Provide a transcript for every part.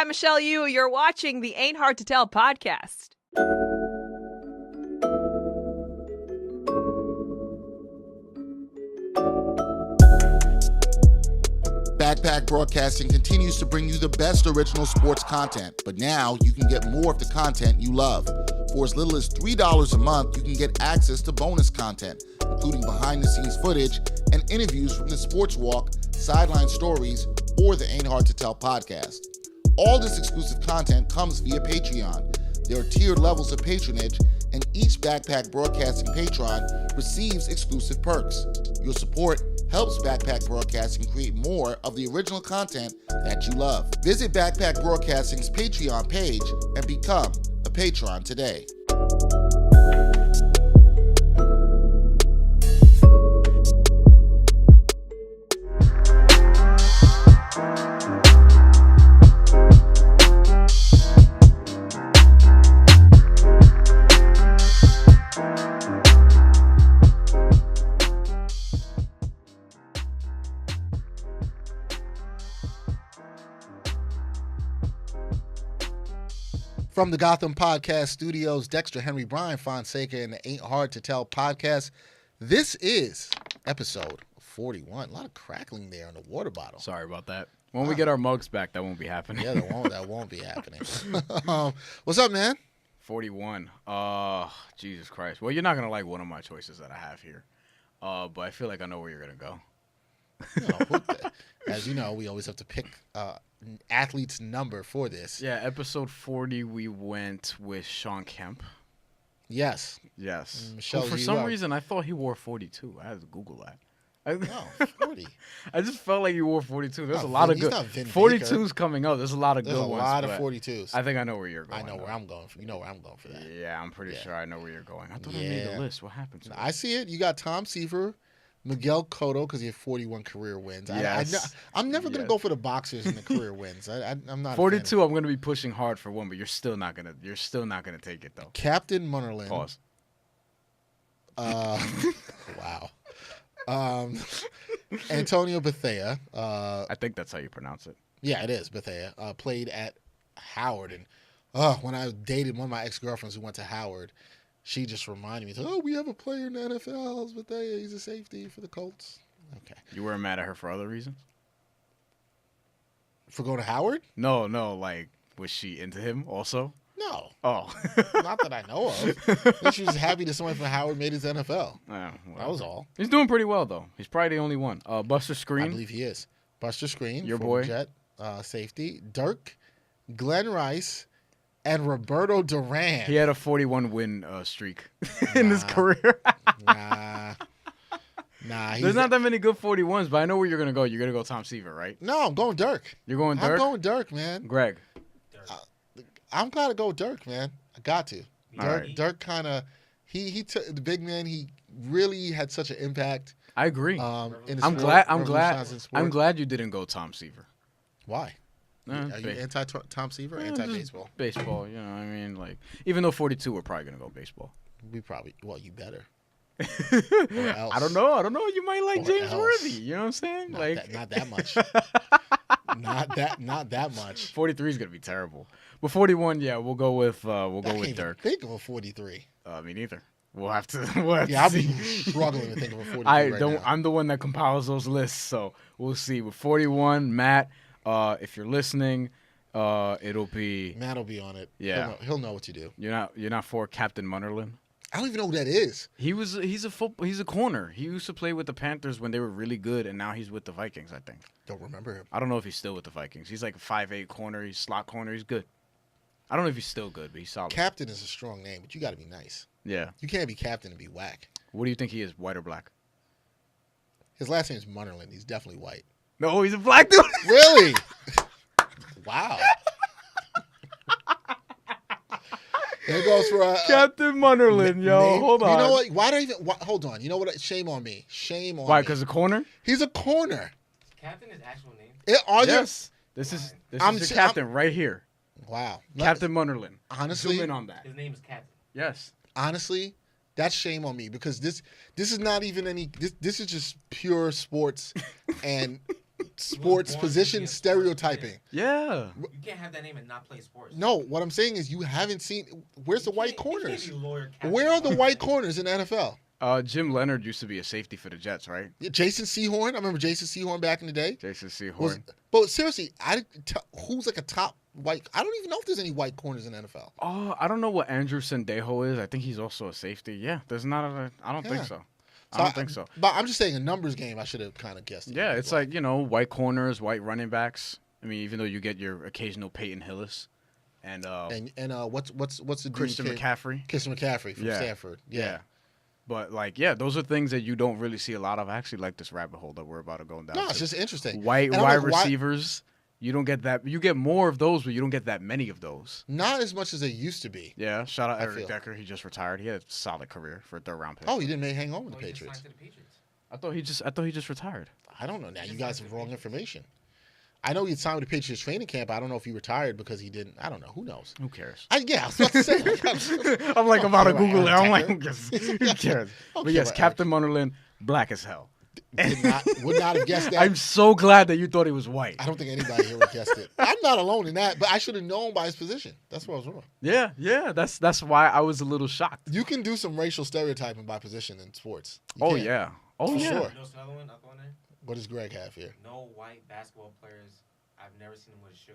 I'm Michelle Yu. You're watching the Ain't Hard to Tell podcast. Backpack Broadcasting continues to bring you the best original sports content, but now you can get more of the content you love. For as little as $3 a month, you can get access to bonus content, including behind-the-scenes footage and interviews from the Sports Walk, Sideline Stories, or the Ain't Hard to Tell podcast. All this exclusive content comes via Patreon. There are tiered levels of patronage, and each Backpack Broadcasting patron receives exclusive perks. Your support helps Backpack Broadcasting create more of the original content that you love. Visit Backpack Broadcasting's Patreon page and become a patron today. From the Gotham Podcast Studios, Dexter, Henry, Bryan, Fonseca, and the Ain't Hard to Tell podcast. This is episode 41. A lot of crackling there on the water bottle. Sorry about that. When we get our mugs back, that won't be happening. Yeah, that won't be happening. What's up, man? 41. Jesus Christ. Well, you're not going to like one of my choices that I have here. But I feel like I know where you're going to go. As you know, we always have to pick athlete's number for this. Yeah, episode 40, we went with Sean Kemp. Yes. Michelle, for some reason, I thought he wore 42. I had to Google that. No, 40. I just felt like he wore 42. There's a lot of good. 42's coming up. There's a lot of good ones. There's a lot of 42s. I think I know where you're going. I know where I'm going. You know where I'm going for that. Yeah, I'm pretty sure I know where you're going. I thought I made the list. What happened to it? I see it. You got Tom Seaver, Miguel Cotto, because he had 41 career wins. Yes. I'm never going to go for the boxers in the career wins. I'm not 42. I'm going to be pushing hard for one, but you're still not going to take it though. Captain Munnerlyn. Pause. Wow. Antonio Bethea. I think that's how you pronounce it. Yeah, it is Bethea. Played at Howard, and when I dated one of my ex-girlfriends who went to Howard, she just reminded me, we have a player in the NFL, Bethea. He's a safety for the Colts. Okay. You weren't mad at her for other reasons? For going to Howard? No. Like, was she into him also? No. Oh. Not that I know of. She was happy that someone from Howard made his NFL. Well, that was all. He's doing pretty well, though. He's probably the only one. Buster Screen. I believe he is. Buster Screen. Your boy. Jet, safety. Dirk, Glenn Rice, and Roberto Duran. He had a 41-win streak in his career. Nah. There's not that many good 41s, but I know where you're going to go. You're going to go Tom Seaver, right? No, I'm going Dirk. You're going Dirk? I'm going Dirk, man. Greg. I'm got to go Dirk, man. I got to. Dirk kind of, he took the big man. He really had such an impact. I agree. I'm glad you didn't go Tom Seaver. Why? Are you anti-Tom Seaver or anti-baseball? Baseball, you know what I mean? Like, even though 42, we're probably going to go baseball. You better. I don't know. You might like James Worthy. You know what I'm saying? Not that much. not that much. 43 is going to be terrible. But 41, yeah, we'll go with Dirk. Think of a 43. Me neither. We'll have to. I'll be struggling to think of a 43 now. I'm the one that compiles those lists, so we'll see. With 41, Matt, if you're listening, it'll be Matt will be on it. Yeah, he'll know what you do. You're not for Captain Munnerlyn? I don't even know who that is. He's a corner. He used to play with the Panthers when they were really good, and now he's with the Vikings, I think. Don't remember him. I don't know if he's still with the Vikings. He's like a 5'8" corner. He's slot corner. He's good. I don't know if he's still good, but he's solid. Captain is a strong name, but you got to be nice. Yeah. You can't be captain and be whack. What do you think he is, white or black? His last name is Munnerlyn. He's definitely white. No, he's a black dude. Really? Wow. There goes for Captain Munnerlyn, yo. Hold on. You know what? Why do I even? Hold on. You know what? Shame on me. Shame on me. Why? Because a corner? He's a corner. Captain is actual name. Yes. This is your captain right here. Wow. Captain Munnerlyn. Honestly, zoom in on that. His name is Captain. Yes. Honestly, that's shame on me because this is not even any. This is just pure sports, and sports born to position be a sports stereotyping. Yeah. You can't have that name and not play sports. No, what I'm saying is you haven't seen. Where's the white corners? Where Where are the white corners in the NFL? Jim Leonard used to be a safety for the Jets, right? Yeah, Jason Sehorn. I remember Jason Sehorn back in the day. Jason Sehorn. But seriously, who's like a top white? I don't even know if there's any white corners in the NFL. Oh, I don't know what Andrew Sendejo is. I think he's also a safety. Yeah, there's not. I don't think so. I don't think so. But I'm just saying a numbers game. I should have kind of guessed. Yeah, it's like white corners, white running backs. I mean, even though you get your occasional Peyton Hillis, and what's the Christian dude? McCaffrey. Christian McCaffrey from Stanford. Yeah. But those are things that you don't really see a lot of. I actually like this rabbit hole that we're about to go down. No, it's just interesting. White wide receivers. You don't get that. You get more of those, but you don't get that many of those. Not as much as they used to be. Yeah. Shout out Eric Decker. He just retired. He had a solid career for a third-round pick. Oh, he didn't hang on with the Patriots. I thought he just retired. I don't know. Now you guys have wrong information. I know he signed with the Patriots training camp. I don't know if he retired because he didn't. I don't know. Who knows? Who cares? I was about to say. I'm like about to Google it. I'm like, Decker. who cares? But yes, Captain Munnerlyn, black as hell. Would not have guessed that. I'm so glad that you thought he was white. I don't think anybody here would have guessed it. I'm not alone in that, but I should have known by his position. That's what I was wrong. Yeah. That's why I was a little shocked. You can do some racial stereotyping by position in sports. You can. Yeah. Oh, For yeah. sure. You know another one? What does Greg have here? No white basketball players. I've never seen them with a shoe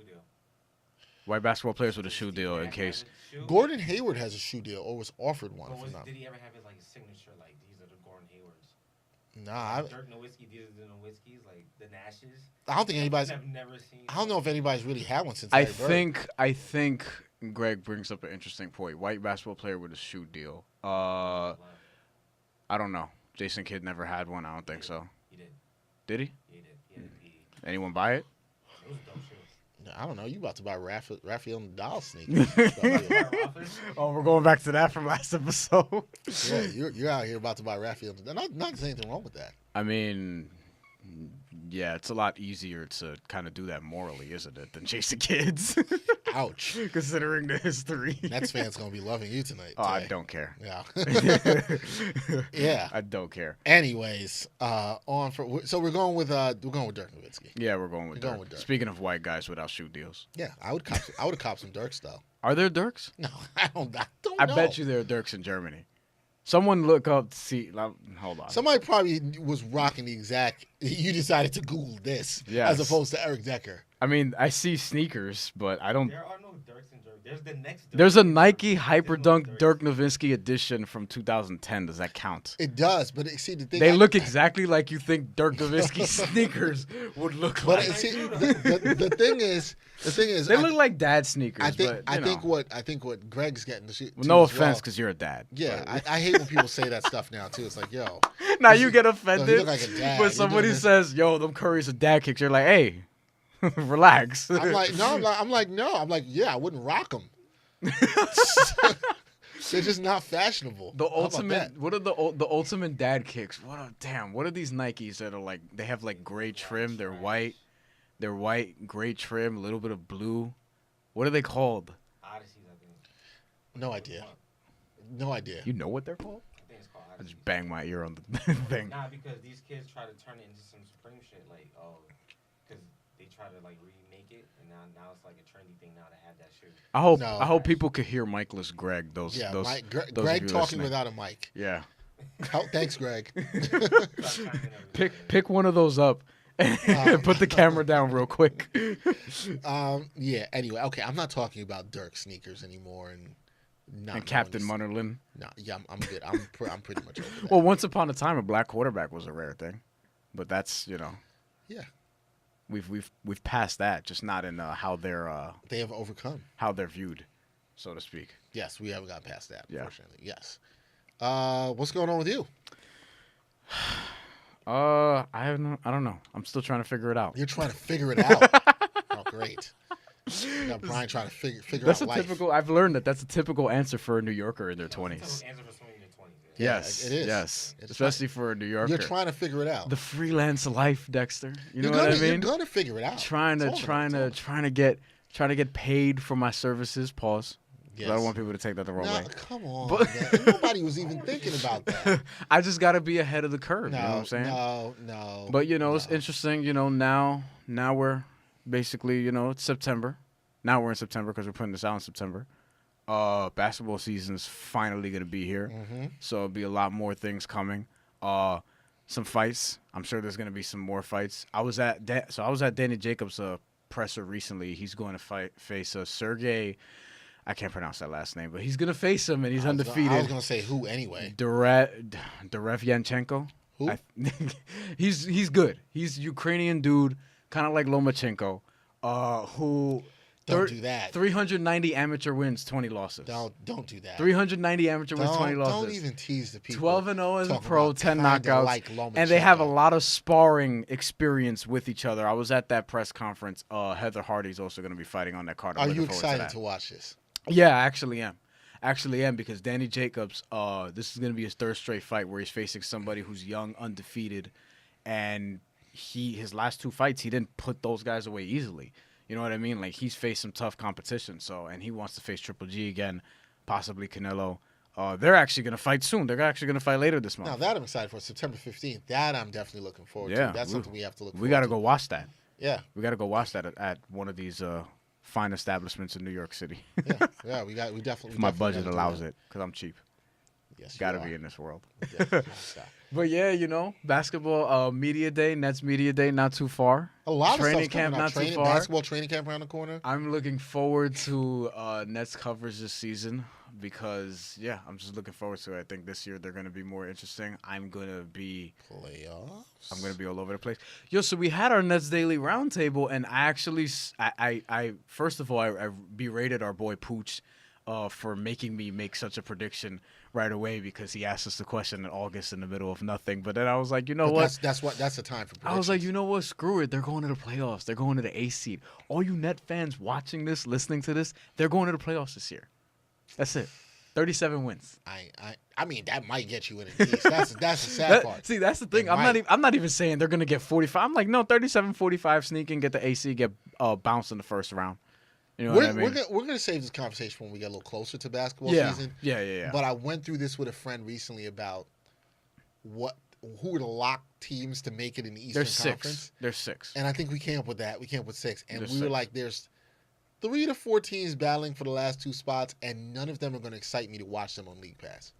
deal. White basketball players with a shoe deal in case. Gordon Hayward has a shoe deal or was offered one. Did he ever have his signature? Like these are the Gordon Haywards. Nah, Dirk Nowitzki. These are the Nowitzkis. Like the Nashes. I don't think anybody's. I've never seen. I don't know if anybody's really had one since. I think Greg brings up an interesting point. White basketball player with a shoe deal. I don't know. Jason Kidd never had one. I don't think so. He did. Did he? He did. Anyone buy it? It was a dope shoe. I don't know. You about to buy Rafael Nadal sneakers? Oh, we're going back to that from last episode. Yeah, you're out here about to buy Rafael Nadal. Not there's anything wrong with that. I mean, yeah, it's a lot easier to kind of do that morally, isn't it, than Jason Kidd's? Ouch. Considering the history. Nets fans gonna be loving you tonight. Oh, I don't care. Yeah. I don't care. Anyways, so we're going with Dirk Nowitzki. Yeah, we're going with Dirk. Speaking of white guys without shoe deals. Yeah, I would have copped some Dirks though. Are there Dirks? No, I don't know. I bet you there are Dirks in Germany. Someone look up, see, hold on. Somebody probably was rocking the exact. You decided to Google this as opposed to Eric Decker. I mean, I see sneakers, but I don't. There are no Dirks in Germany. There's the next Dirk. There's a Nike Hyperdunk Dirk Nowitzki edition from 2010. Does that count? It does, but see the thing. They look exactly like you think Dirk Nowitzki sneakers would look like. But see, the thing is, they look like dad sneakers. I think what Greg's getting to no offense, because you're a dad. Yeah, I hate when people say that stuff now too. It's like, yo. Now you get offended you look like a dad. when somebody says, "Yo, them Curry's are dad kicks." You're like, "Hey, relax." I'm like, no. Yeah, I wouldn't rock them. They're just not fashionable. The ultimate. What are the ultimate dad kicks? What are these Nikes that are like? They have like gray trim. They're white. They're white, gray trim, a little bit of blue. What are they called? Odysseys, I think. No idea. You know what they're called? I think it's called I Odysseys. just bang my ear on the thing. Nah, because these kids try to turn it into some Supreme shit, like, because they try to like remake it, and now it's like a trendy thing now to have that shoe. I hope people could hear Mikeless Greg. Greg talking without a mic. Yeah. Thanks, Greg. Pick one of those up. Put the camera down real quick. Yeah. Anyway, okay. I'm not talking about Dirk sneakers anymore, and Captain Munnerlyn. No, yeah, I'm good. I'm pretty much over that. Well, once upon a time, a black quarterback was a rare thing, but that's Yeah. We've passed that, just not in how they have overcome how they're viewed, so to speak. Yes, we haven't gotten past that. Yeah. Unfortunately, yes. What's going on with you? I don't know. I'm still trying to figure it out. You're trying to figure it out. Oh, great. You got Bryan trying to figure That's out life. typical. I've learned that's a typical answer for a New Yorker in their 20s. Answer for someone in their 20s. Yes, it is. Yes, It's especially for a New Yorker. You're trying to figure it out. The freelance life, Dexter. What I mean? You're gonna figure it out. Trying to get paid for my services. Pause. 'Cause I don't want people to take that the wrong way. Come on, But- man. Nobody was even thinking about that. I just got to be ahead of the curve. No, You know what I'm saying? no. But it's no. interesting. Now we're basically, it's September. Now we're in September because we're putting this out in September. Basketball season's finally gonna be here, so there'll be a lot more things coming. Some fights. I'm sure there's gonna be some more fights. I was at Danny Jacobs' presser recently. He's going to face Sergey. I can't pronounce that last name, but he's gonna face him, and he's undefeated. I was gonna say who anyway. Derevyanchenko. Who? He's good. He's a Ukrainian dude, kind of like Lomachenko, who. Don't do that. 390 amateur wins, 20 losses. Don't do that. 390 amateur wins, 20 losses. Don't even tease the people. 12-0 as a pro, 10 kinda knockouts, like and they have a lot of sparring experience with each other. I was at that press conference. Heather Hardy's also going to be fighting on that card. Are you excited to watch this? Yeah, I actually am because Danny Jacobs, this is going to be his third straight fight where he's facing somebody who's young, undefeated, and his last 2 fights, he didn't put those guys away easily. You know what I mean? Like, he's faced some tough competition, and he wants to face Triple G again, possibly Canelo. They're actually going to fight soon. They're actually going to fight later this month. Now, that I'm excited for. September 15th. That I'm definitely looking forward to. That's something we have to look forward to. We got to go watch that. Yeah. We got to go watch that at one of these fine establishments in New York City. Yeah, we definitely. If my budget allows it, because I'm cheap. Yes, got to be in this world. Yes, But yeah, basketball media day, Nets media day, not too far. a lot of training stuff's camp, coming out. not too far. Basketball training camp around the corner. I'm looking forward to Nets coverage this season because I'm just looking forward to it. I think this year they're going to be more interesting. I'm going to be all over the place. So we had our Nets Daily Roundtable, and I actually, I first of all, I berated our boy Pooch for making me make such a prediction right away because he asked us the question in August in the middle of nothing. But then I was like, what? That's the time for predictions. I was like, you know what? Screw it. They're going to the playoffs. They're going to the A seed. All you Net fans watching this, listening to this, they're going to the playoffs this year. That's it. 37 wins. I mean, that might get you in the East. That's the sad part. See, that's the thing. I'm not even saying they're going to get 45. I'm like, no, 37-45, sneak in, get the AC, get bounced in the first round. You know what I mean? We're gonna save this conversation when we get a little closer to basketball season. Yeah. But I went through this with a friend recently about who are the lock teams to make it in the Eastern Conference. There's 6. And I think we came up with that. We came up with 6. And There's we were 6. like, there's 3 to 4 teams battling for the last 2 spots, and none of them are going to excite me to watch them on League Pass.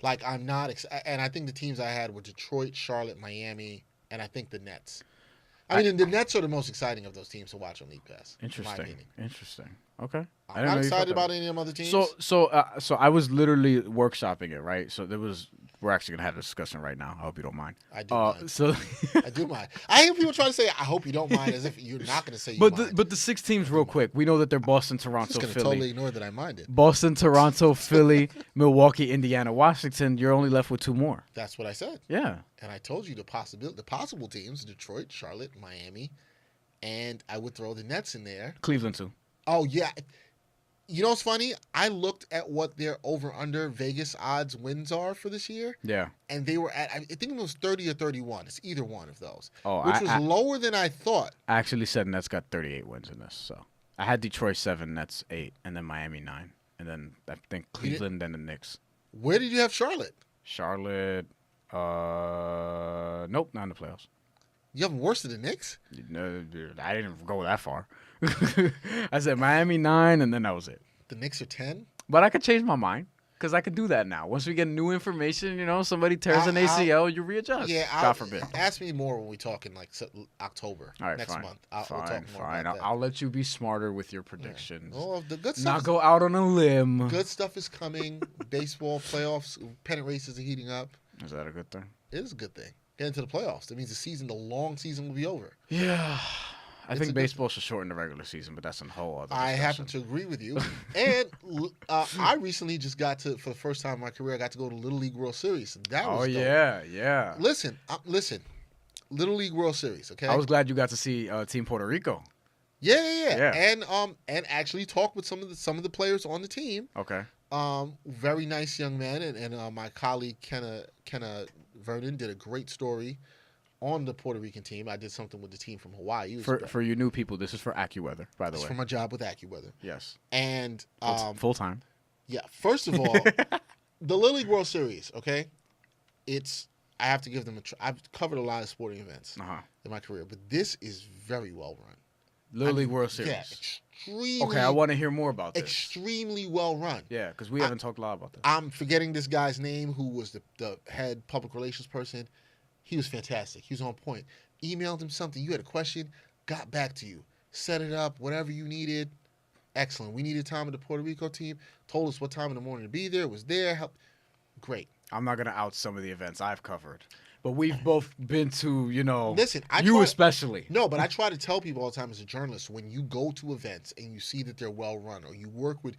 Like, I'm not and I think the teams I had were Detroit, Charlotte, Miami, and I think the Nets. I mean, the Nets are the most exciting of those teams to watch on League Pass. Interesting. Okay. I'm not excited about any of them other teams. So I was literally workshopping it, right? So we're actually gonna have a discussion right now. I hope you don't mind. I do mind. So I do mind. I hear people try to say, "I hope you don't mind," as if you're not gonna say you mind. But the 6 teams, real quick. We know that they're Boston, Toronto, I'm just gonna Philly. totally ignore that I minded. Boston, Toronto, Philly, Milwaukee, Indiana, Washington. You're only left with 2 more. That's what I said. Yeah. And I told you the possible teams: Detroit, Charlotte, Miami, and I would throw the Nets in there. Cleveland too. Oh yeah. You know what's funny? I looked at what their over/under Vegas odds wins are for this year. Yeah. And they were at, I think it was 30 or 31. It's either one of those. Oh, which was lower than I thought. I actually said Nets got 38 wins in this. So I had Detroit 7, Nets 8, and then Miami 9, and then I think Cleveland and the Knicks. Where did you have Charlotte? Charlotte, nope, not in the playoffs. You have them worse than the Knicks? No, I didn't go that far. I said Miami 9, and then that was it. The Knicks are 10? But I could change my mind because I could do that now. Once we get new information, somebody tears an ACL, you readjust. Yeah, God forbid. Ask me more when we talk in October next month. We'll talk more about that. I'll let you be smarter with your predictions. Yeah. Oh, the good stuff. Not go out on a limb. Good stuff is coming. Baseball playoffs, pennant races are heating up. Is that a good thing? It is a good thing. Get into the playoffs. That means the long season will be over. Yeah. I think baseball should shorten the regular season, but that's a whole other discussion. I happen to agree with you. And I recently just got to, for the first time in my career, I got to go to Little League World Series. That was dope. Yeah. Listen. Little League World Series, okay? I was glad you got to see Team Puerto Rico. Yeah. And actually talk with some of the players on the team. Okay. Very nice young man, and my colleague Kenna Vernon did a great story on the Puerto Rican team. I did something with the team from Hawaii. It was For you new people, this is for AccuWeather, by the it's way. for my job with AccuWeather. Yes. And Full time. yeah, first of all, the Little League World Series, okay? I have to give them I've covered a lot of sporting events in my career, but this is very well run. Little League World Series. Yeah, extremely. Okay, I want to hear more about this. Extremely well run. Yeah, because we haven't talked a lot about this. I'm forgetting this guy's name, who was the head public relations person. He was fantastic. He was on point. Emailed him something. You had a question, got back to you. Set it up, whatever you needed. Excellent. We needed time with the Puerto Rico team. Told us what time in the morning to be there. Was there. Great. I'm not going to out some of the events I've covered. But we've both been to, Listen, especially. No, but I try to tell people all the time as a journalist, when you go to events and you see that they're well run, or you work with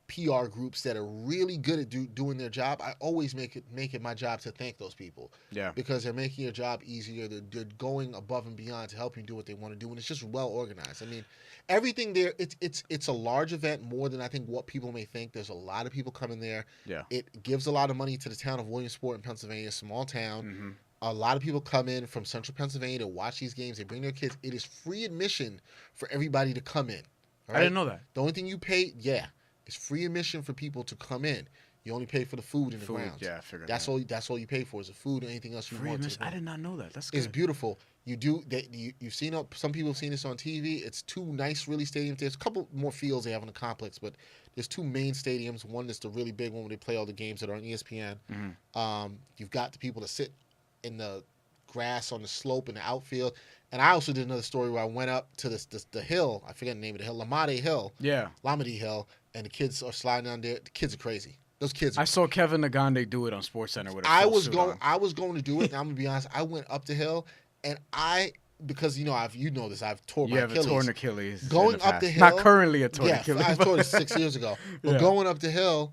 PR groups that are really good at doing their job, I always make it my job to thank those people. Yeah. Because they're making your job easier. They're going above and beyond to help you do what they want to do, and it's just well organized. I mean, everything there. It's a large event, more than I think what people may think. There's a lot of people coming there. Yeah. It gives a lot of money to the town of Williamsport in Pennsylvania, small town. Mm-hmm. A lot of people come in from central Pennsylvania to watch these games. They bring their kids. It is free admission for everybody to come in. All right? I didn't know that. The only thing you pay, it's free admission for people to come in. You only pay for the food in the grounds. Yeah, I figured that's all. That's all you pay for is the food and anything else you free want. admission. I did not know that. That's good. It's beautiful. You've seen it. Some people have seen this on TV. It's two nice, really stadiums. There's a couple more fields they have in the complex, but there's two main stadiums. One that's the really big one where they play all the games that are on ESPN. Mm-hmm. You've got the people that sit in the grass on the slope in the outfield. And I also did another story where I went up to the hill. I forget the name of the hill. Lamade Hill. Yeah. Lamade Hill. And the kids are sliding down there. The kids are crazy. Those kids. I saw Kevin Nagande do it on SportsCenter with a I full was suit going. on. I was going to do it. And I'm gonna be honest. I went up the hill, and because this. I've tore my You have Achilles. a torn Achilles. Going in up past. the hill. Not currently a torn Yeah, Achilles. I tore it 6 years ago. But Yeah. going up the hill,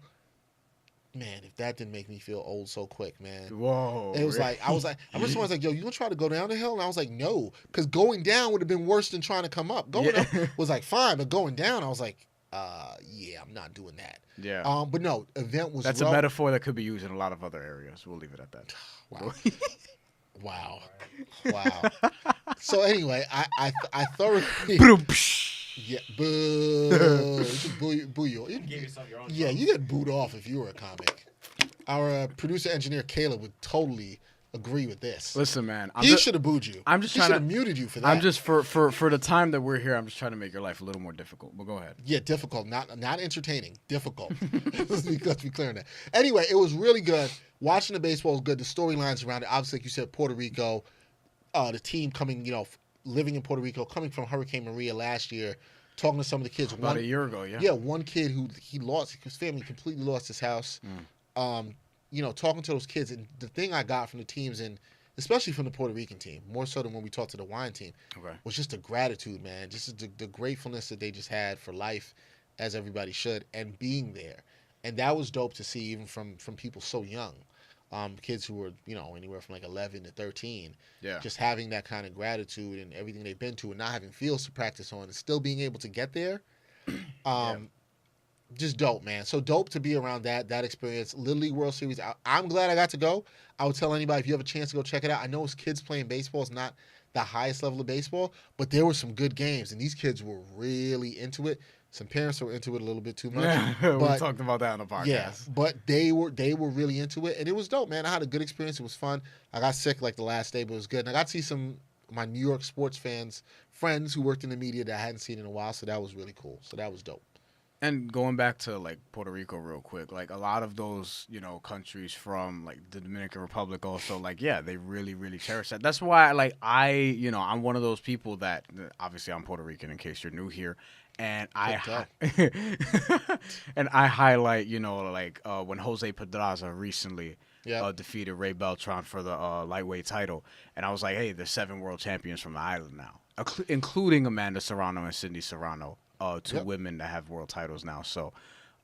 man, if that didn't make me feel old so quick, man. Whoa. It was really? like, I remember someone was like, yo, you gonna try to go down the hill? And I was like, no, because going down would have been worse than trying to come up. Going up was like fine, but going down, I was like, yeah, I'm not doing that. Yeah. But no, event was That's a metaphor that could be used in a lot of other areas. We'll leave it at that. Wow. Wow. So anyway, I thoroughly yeah, boo. Boo you. You gave yourself your own. Yeah, you get booed off if you were a comic. Our producer engineer Caleb would totally agree with this. Listen, man. He should have booed you. I'm just he trying should to have muted you for that. I'm just for the time that we're here. I'm just trying to make your life a little more difficult. But go ahead. Yeah, difficult, not entertaining. Difficult. let's be clear on that. Anyway, it was really good. Watching the baseball was good. The storylines around it, obviously, like you said, Puerto Rico, the team coming, living in Puerto Rico, coming from Hurricane Maria last year, talking to some of the kids. About a year ago, yeah. Yeah, one kid who his family completely lost his house. Talking to those kids, and the thing I got from the teams, and especially from the Puerto Rican team, more so than when we talked to the wine team, was just the gratitude, man. Just the gratefulness that they just had for life, as everybody should, and being there. And that was dope to see, even from people so young. Kids who were, anywhere from like 11 to 13. Yeah. Just having that kind of gratitude and everything they've been to, and not having fields to practice on, and still being able to get there. Just dope, man. So dope to be around that experience. Little League World Series. I'm glad I got to go. I would tell anybody, if you have a chance to go check it out. I know it's kids playing baseball. It's not the highest level of baseball, but there were some good games, and these kids were really into it. Some parents were into it a little bit too much. Yeah, we talked about that on the podcast. Yeah, but they were really into it, and it was dope, man. I had a good experience. It was fun. I got sick like the last day, but it was good. And I got to see some of my New York sports friends who worked in the media that I hadn't seen in a while, so that was really cool. So that was dope. And going back to like Puerto Rico real quick, like a lot of those, countries from like the Dominican Republic also, like, yeah, they really, really cherish that. That's why I'm one of those people that, obviously I'm Puerto Rican in case you're new here. And I highlight, when Jose Pedraza recently defeated Ray Beltran for the lightweight title. And I was like, hey, there's 7 world champions from the island now, including Amanda Serrano and Cindy Serrano. Two women that have world titles now. So,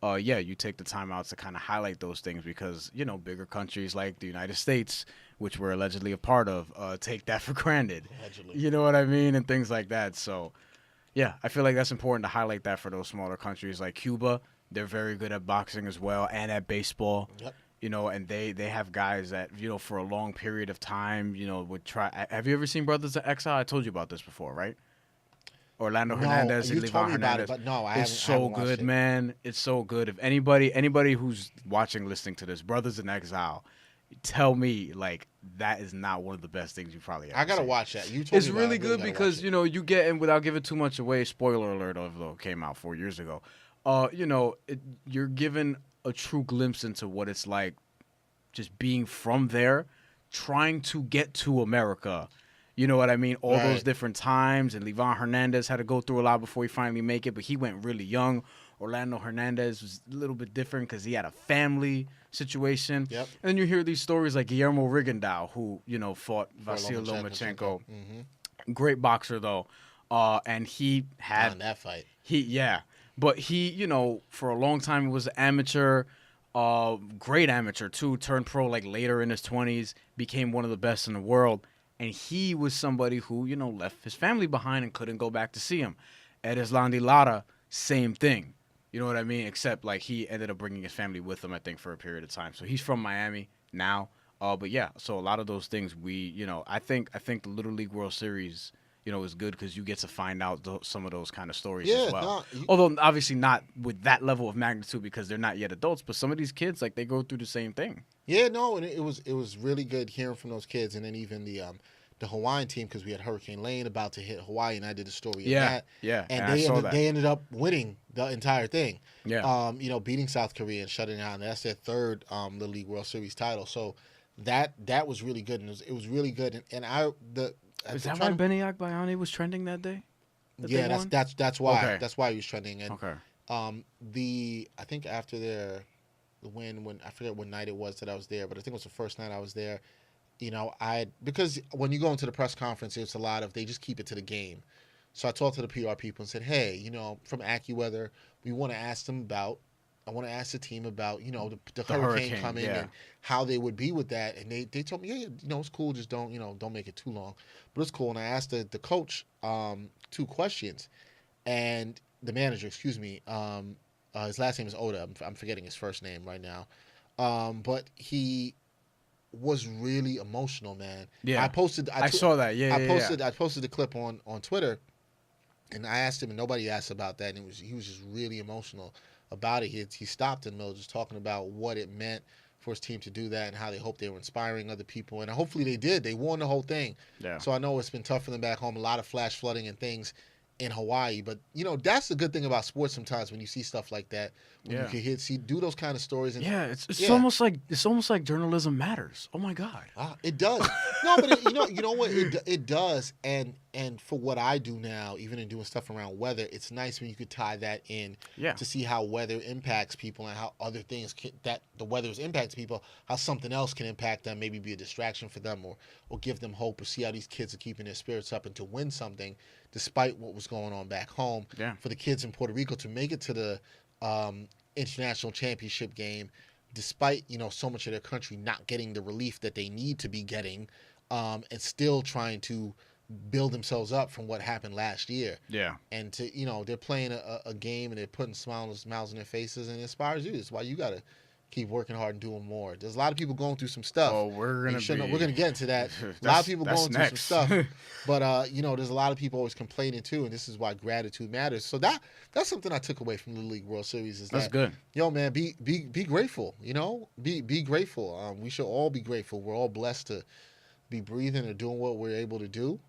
you take the time out to kind of highlight those things because, bigger countries like the United States, which we're allegedly a part of, take that for granted. Allegedly. You know what I mean? And things like that. So, yeah, I feel like that's important to highlight that for those smaller countries like Cuba. They're very good at boxing as well and at baseball. Yep. you know, and they have guys that, you know, for a long period of time, you know, would try. Have you ever seen Brothers in Exile? I told you about this before, right? Orlando Hernandez and you told Levon me about Hernandez. it, but no, I It's haven't so watched good, it. man. It's so good. If anybody who's watching, listening to this, Brothers in Exile, tell me like that is not one of the best things you probably ever I gotta seen. watch that. You told It's me about really it. I good gotta because watch it. you know you get, and without giving too much away, spoiler alert, although it came out 4 years ago, you know, you're given a true glimpse into what it's like just being from there, trying to get to America. You know what I mean? All those Right. different times, and Levon Hernandez had to go through a lot before he finally make it, but he went really young. Orlando Hernandez was a little bit different because he had a family situation. Yep. And then you hear these stories like Guillermo Rigondeaux, who, you know, fought Vasyl Lomachenko. Great boxer, though. And he had On that fight. But he, you know, for a long time was an amateur, great amateur too, turned pro like later in his 20s, became one of the best in the world. And he was somebody who, you know, left his family behind and couldn't go back to see him. Erislandy Lara, same thing. You know what I mean? Except like he ended up bringing his family with him, I think, for a period of time. So he's from Miami now. But yeah, so a lot of those things you know, I think the Little League World Series, you know, is good because you get to find out some of those kind of stories as well. Although obviously not with that level of magnitude because they're not yet adults, but some of these kids, like, they go through the same thing. Yeah, no, and it was really good hearing from those kids, and then even the Hawaiian team, because we had Hurricane Lane about to hit Hawaii, and I did a story on that. Yeah, and they ended up winning the entire thing. Yeah. You know, beating South Korea and shutting it out, and that's their third Little League World Series title. So that was really good, and it was really good. And Is that why Benny Agbayani was trending that day? Yeah, that's why. Okay. That's why he was trending. And Okay. I think after the win, when I forget what night it was that I was there, but I think it was the first night I was there. You know, because when you go into the press conference, it's a lot of, they just keep it to the game. So I talked to the PR people and said, hey, you know, from AccuWeather, I want to ask the team about, you know, the hurricane coming and how they would be with that. And they told me, yeah, you know, it's cool. Just don't make it too long. But it's cool. And I asked the coach 2 questions, and the manager, excuse me, his last name is Oda. I'm forgetting his first name right now. But he was really emotional, man. Yeah. I saw that. Yeah. I posted the clip on Twitter, and I asked him, and nobody asked about that, and he was just really emotional about it. He stopped in the middle just talking about what it meant for his team to do that and how they hope they were inspiring other people, and hopefully they did. They won the whole thing. Yeah. So I know it's been tough for them back home, a lot of flash flooding and things in Hawaii, but you know, that's the good thing about sports sometimes, when you see stuff like that, when you can do those kind of stories. And it's almost like journalism matters. Oh my God. It does. No, but you know what, it does. And for what I do now, even in doing stuff around weather, it's nice when you could tie that in to see how weather impacts people and how other things that the weather impacts people, how something else can impact them, maybe be a distraction for them, or give them hope, or see how these kids are keeping their spirits up and to win something despite what was going on back home. Yeah. For the kids in Puerto Rico to make it to the international championship game, despite, you know, so much of their country not getting the relief that they need to be getting, and still trying to build themselves up from what happened last year. Yeah. And to, you know, they're playing a game and they're putting smiles on their faces, and it inspires you. That's why you got to keep working hard and doing more. There's a lot of people going through some stuff. Oh, we're gonna get into that. A lot of people going through some stuff. But you know, there's a lot of people always complaining too, and this is why gratitude matters. So that's something I took away from the League World Series. That's good. Yo, man, be grateful. You know, be grateful. We should all be grateful. We're all blessed to be breathing and doing what we're able to do,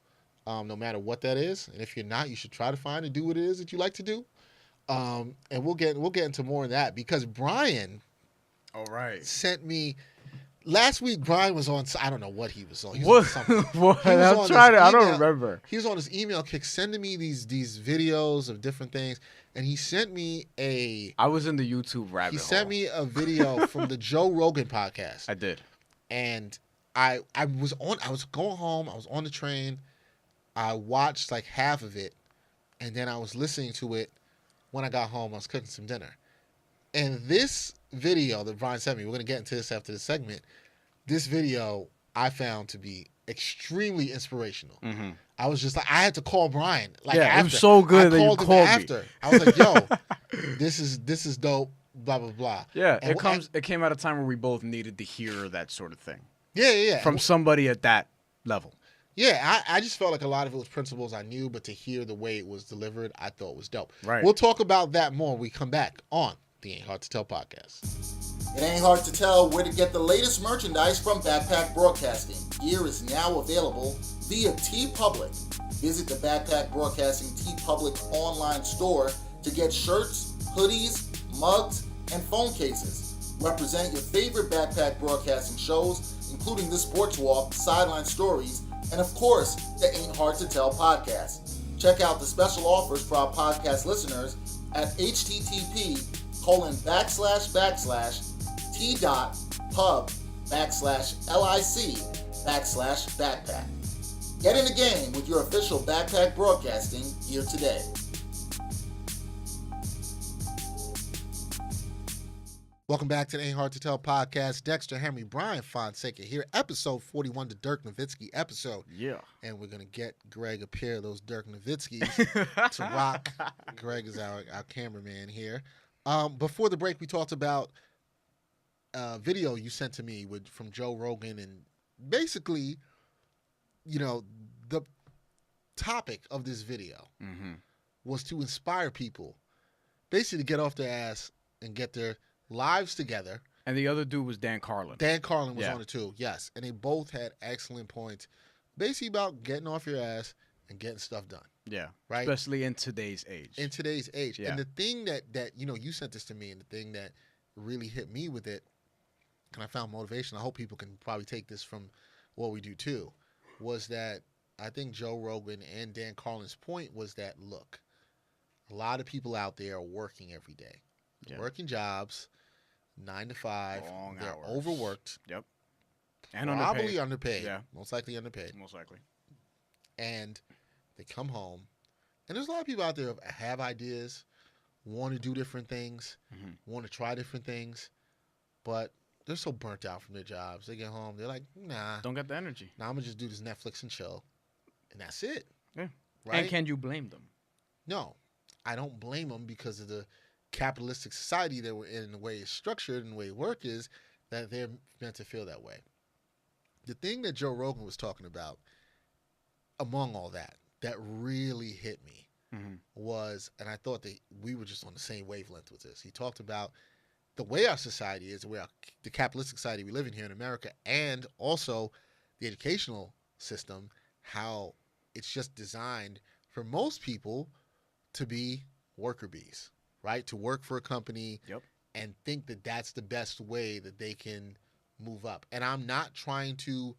no matter what that is. And if you're not, you should try to find and do what it is that you like to do. And we'll get into more of that, because Bryan. All right. Sent me last week. Bryan was on. I don't know what he was on. He What? was on something. What? I'm trying to. I don't remember. He was on his email kick, sending me these videos of different things, and he sent me I was in the YouTube rabbit hole. He sent me a video from the Joe Rogan podcast. I did. And I was going home. I was on the train. I watched like half of it, and then I was listening to it when I got home. I was cooking some dinner. And this video that Bryan sent me, we're going to get into this after the segment. This video I found to be extremely inspirational. Mm-hmm. I was just like, I had to call Bryan. Like, yeah, after. It was so good that you called me. I was like, yo, this is dope. blah blah blah. Yeah, And it came at a time where we both needed to hear that sort of thing yeah. from somebody at that level. Yeah, I just felt like a lot of it was principles I knew, but to hear the way it was delivered, I thought was dope. Right. We'll talk about that more when we come back on the Ain't Hard to Tell podcast. It ain't hard to tell where to get the latest merchandise from Backpack Broadcasting. Gear is now available via TeePublic. Visit the Backpack Broadcasting TeePublic online store to get shirts, hoodies, mugs, and phone cases. Represent your favorite Backpack Broadcasting shows, including the Sports Walk, Sideline Stories, and of course, the Ain't Hard to Tell podcast. Check out the special offers for our podcast listeners at http://t.pub/lic/backpack. Get in the game with your official Backpack Broadcasting gear today. Welcome back to the Ain't Hard to Tell podcast. Dexter, Henry, Bryan Fonseca here. Episode 41, the Dirk Nowitzki episode. Yeah. And we're going to get Greg a pair of those Dirk Nowitzkis to rock. Greg is our cameraman here. Before the break, we talked about a video you sent to me from Joe Rogan. And basically, the topic of this video was to inspire people, basically to get off their ass and get their lives together. And the other dude was Dan Carlin. Dan Carlin was on it too, yes. And they both had excellent points, basically about getting off your ass and getting stuff done. Yeah. Right? Especially in today's age. Yeah. And the thing that you sent this to me, and the thing that really hit me with it, and I found motivation, I hope people can probably take this from what we do too, was that I think Joe Rogan and Dan Carlin's point was that, look, a lot of people out there are working every day. Yeah. Working jobs, 9 to 5. Long They're hours. overworked. Yep. And probably underpaid. Yeah. Most likely underpaid. Most likely. And they come home. And there's a lot of people out there who have ideas, want to do different things, want to try different things, but they're so burnt out from their jobs. They get home, they're like, nah. Don't get the energy. Nah, I'm going to just do this Netflix and chill. And that's it. Yeah. Right? And can you blame them? No. I don't blame them because of the capitalistic society that we're in, the way it's structured and the way work is, that they're meant to feel that way. The thing that Joe Rogan was talking about, among all that really hit me was, and I thought that we were just on the same wavelength with this. He talked about the way our society is, the capitalistic society we live in here in America, and also the educational system, how it's just designed for most people to be worker bees, right? To work for a company and think that that's the best way that they can move up. And I'm not trying to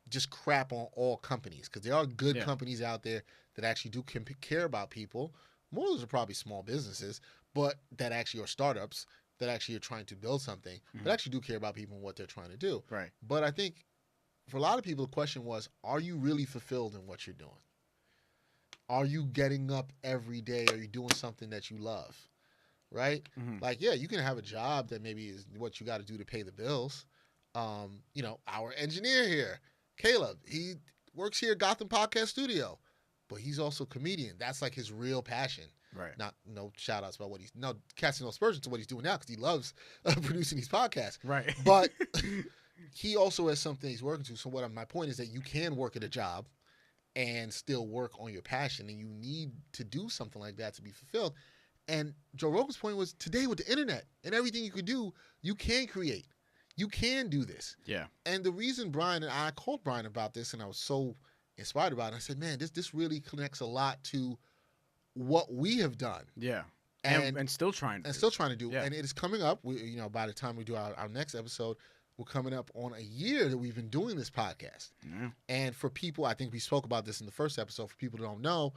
just crap on all companies, because there are good companies out there that actually do care about people. More of those are probably small businesses, but that actually are startups that actually are trying to build something, that actually do care about people and what they're trying to do. Right. But I think for a lot of people, the question was, are you really fulfilled in what you're doing? Are you getting up every day? Are you doing something that you love? Right? Like, yeah, you can have a job that maybe is what you got to do to pay the bills. Our engineer here, Caleb, he works here at Gotham Podcast Studio, but he's also a comedian. That's like his real passion. Right. No shout outs about casting no aspersions to what he's doing now, because he loves producing these podcasts. Right. But he also has something he's working to. So my point is that you can work at a job and still work on your passion, and you need to do something like that to be fulfilled. And Joe Rogan's point was, today with the internet and everything you could do, you can create. You can do this. Yeah. And the reason I called Bryan about this, and I was so inspired about it, I said, man, this really connects a lot to what we have done. Yeah. And still trying to do. Yeah. And it is coming up. By the time we do our next episode, we're coming up on a year that we've been doing this podcast. Yeah. And for people, I think we spoke about this in the first episode, for people who don't know,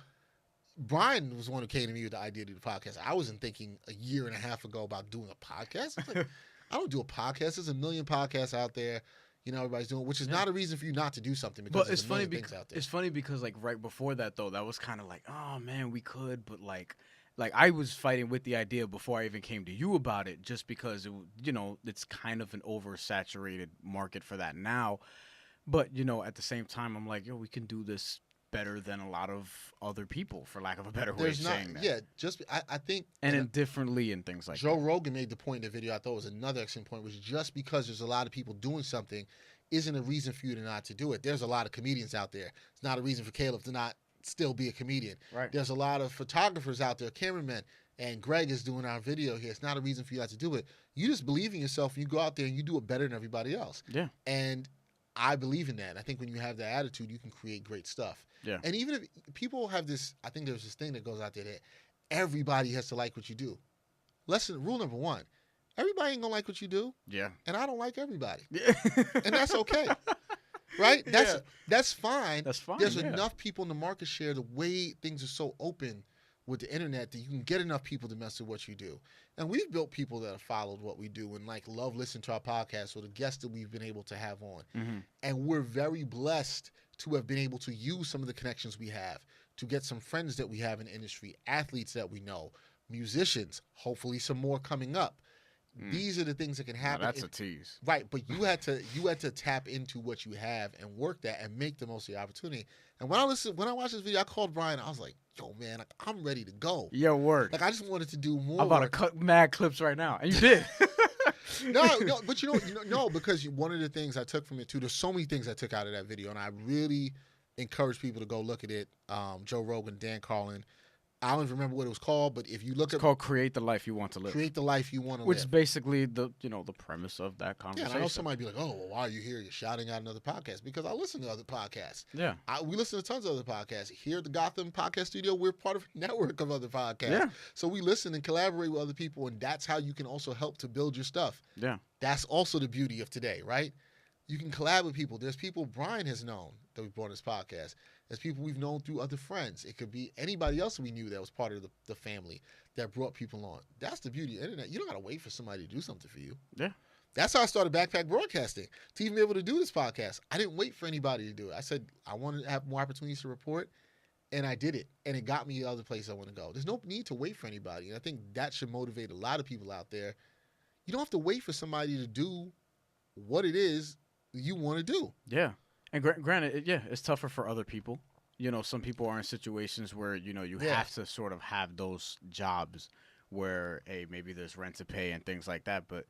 Bryan was the one who came to me with the idea to do the podcast. I wasn't thinking a year and a half ago about doing a podcast. I was like, I don't do a podcast. There's a million podcasts out there. Everybody's doing, which is not a reason for you not to do something, because there's a million things out there. It's funny because, like, right before that, though, that was kind of like, oh, man, we could, but, like I was fighting with the idea before I even came to you about it, just because, it's kind of an oversaturated market for that now. But, at the same time, I'm like, we can do this better than a lot of other people, for lack of a better way There's of not, saying that. yeah. Just I think, And indifferently and things like Joe that. Rogan made the point in the video I thought was another excellent point, which just because there's a lot of people doing something isn't a reason for you to not to do it. There's a lot of comedians out there. It's not a reason for Caleb to not still be a comedian. Right. There's a lot of photographers out there, cameramen, and Greg is doing our video here. It's not a reason for you not to do it. You just believe in yourself and you go out there and you do it better than everybody else. Yeah. And I believe in that. I think when you have that attitude, you can create great stuff. Yeah. And even if people have this, I think there's this thing that goes out there that everybody has to like what you do. Rule number one, everybody ain't gonna like what you do, Yeah. and I don't like everybody. Yeah. And that's okay. Right? That's fine. That's fine. There's yeah. enough people in the market share, the way things are so open with the internet, that you can get enough people to mess with what you do. And we've built people that have followed what we do and love listening to our podcast, or the guests that we've been able to have on. Mm-hmm. And we're very blessed to have been able to use some of the connections we have to get some friends that we have in the industry, athletes that we know, musicians, hopefully some more coming up. These are the things that can happen. Now that's a tease. Right, but you had to tap into what you have and work that and make the most of the opportunity. And when I watched this video, I called Bryan. I was like, "Yo, man, I'm ready to go. Yo, word. I just wanted to do more." I'm about to cut mad clips right now, and you did. no, but no, because one of the things I took from it too. There's so many things I took out of that video, and I really encourage people to go look at it. Joe Rogan, Dan Carlin. I don't even remember what it was called, but if you look It's called "Create the Life You Want to Live," Create the Life You Want to which Live. is basically the premise of that Yeah, conversation. and I know somebody be like, "Oh, well, why are you here? You're shouting out another podcast." Because I listen to other podcasts. Yeah. We listen to tons of other podcasts. Here at the Gotham Podcast Studio, we're part of a network of other podcasts. Yeah. So we listen and collaborate with other people, and that's how you can also help to build your stuff. Yeah. That's also the beauty of today, right? You can collab with people. There's people Bryan has known that we brought on this podcast. There's people we've known through other friends. It could be anybody else we knew that was part of the family that brought people on. That's the beauty of the internet. You don't got to wait for somebody to do something for you. Yeah. That's how I started Backpack Broadcasting, to even be able to do this podcast. I didn't wait for anybody to do it. I said I wanted to have more opportunities to report, and I did it. And it got me to other places I want to go. There's no need to wait for anybody. And I think that should motivate a lot of people out there. You don't have to wait for somebody to do what it is you want to do. Yeah. And granted, it's tougher for other people. Some people are in situations where, you have to sort of have those jobs where, hey, maybe there's rent to pay and things like that. But,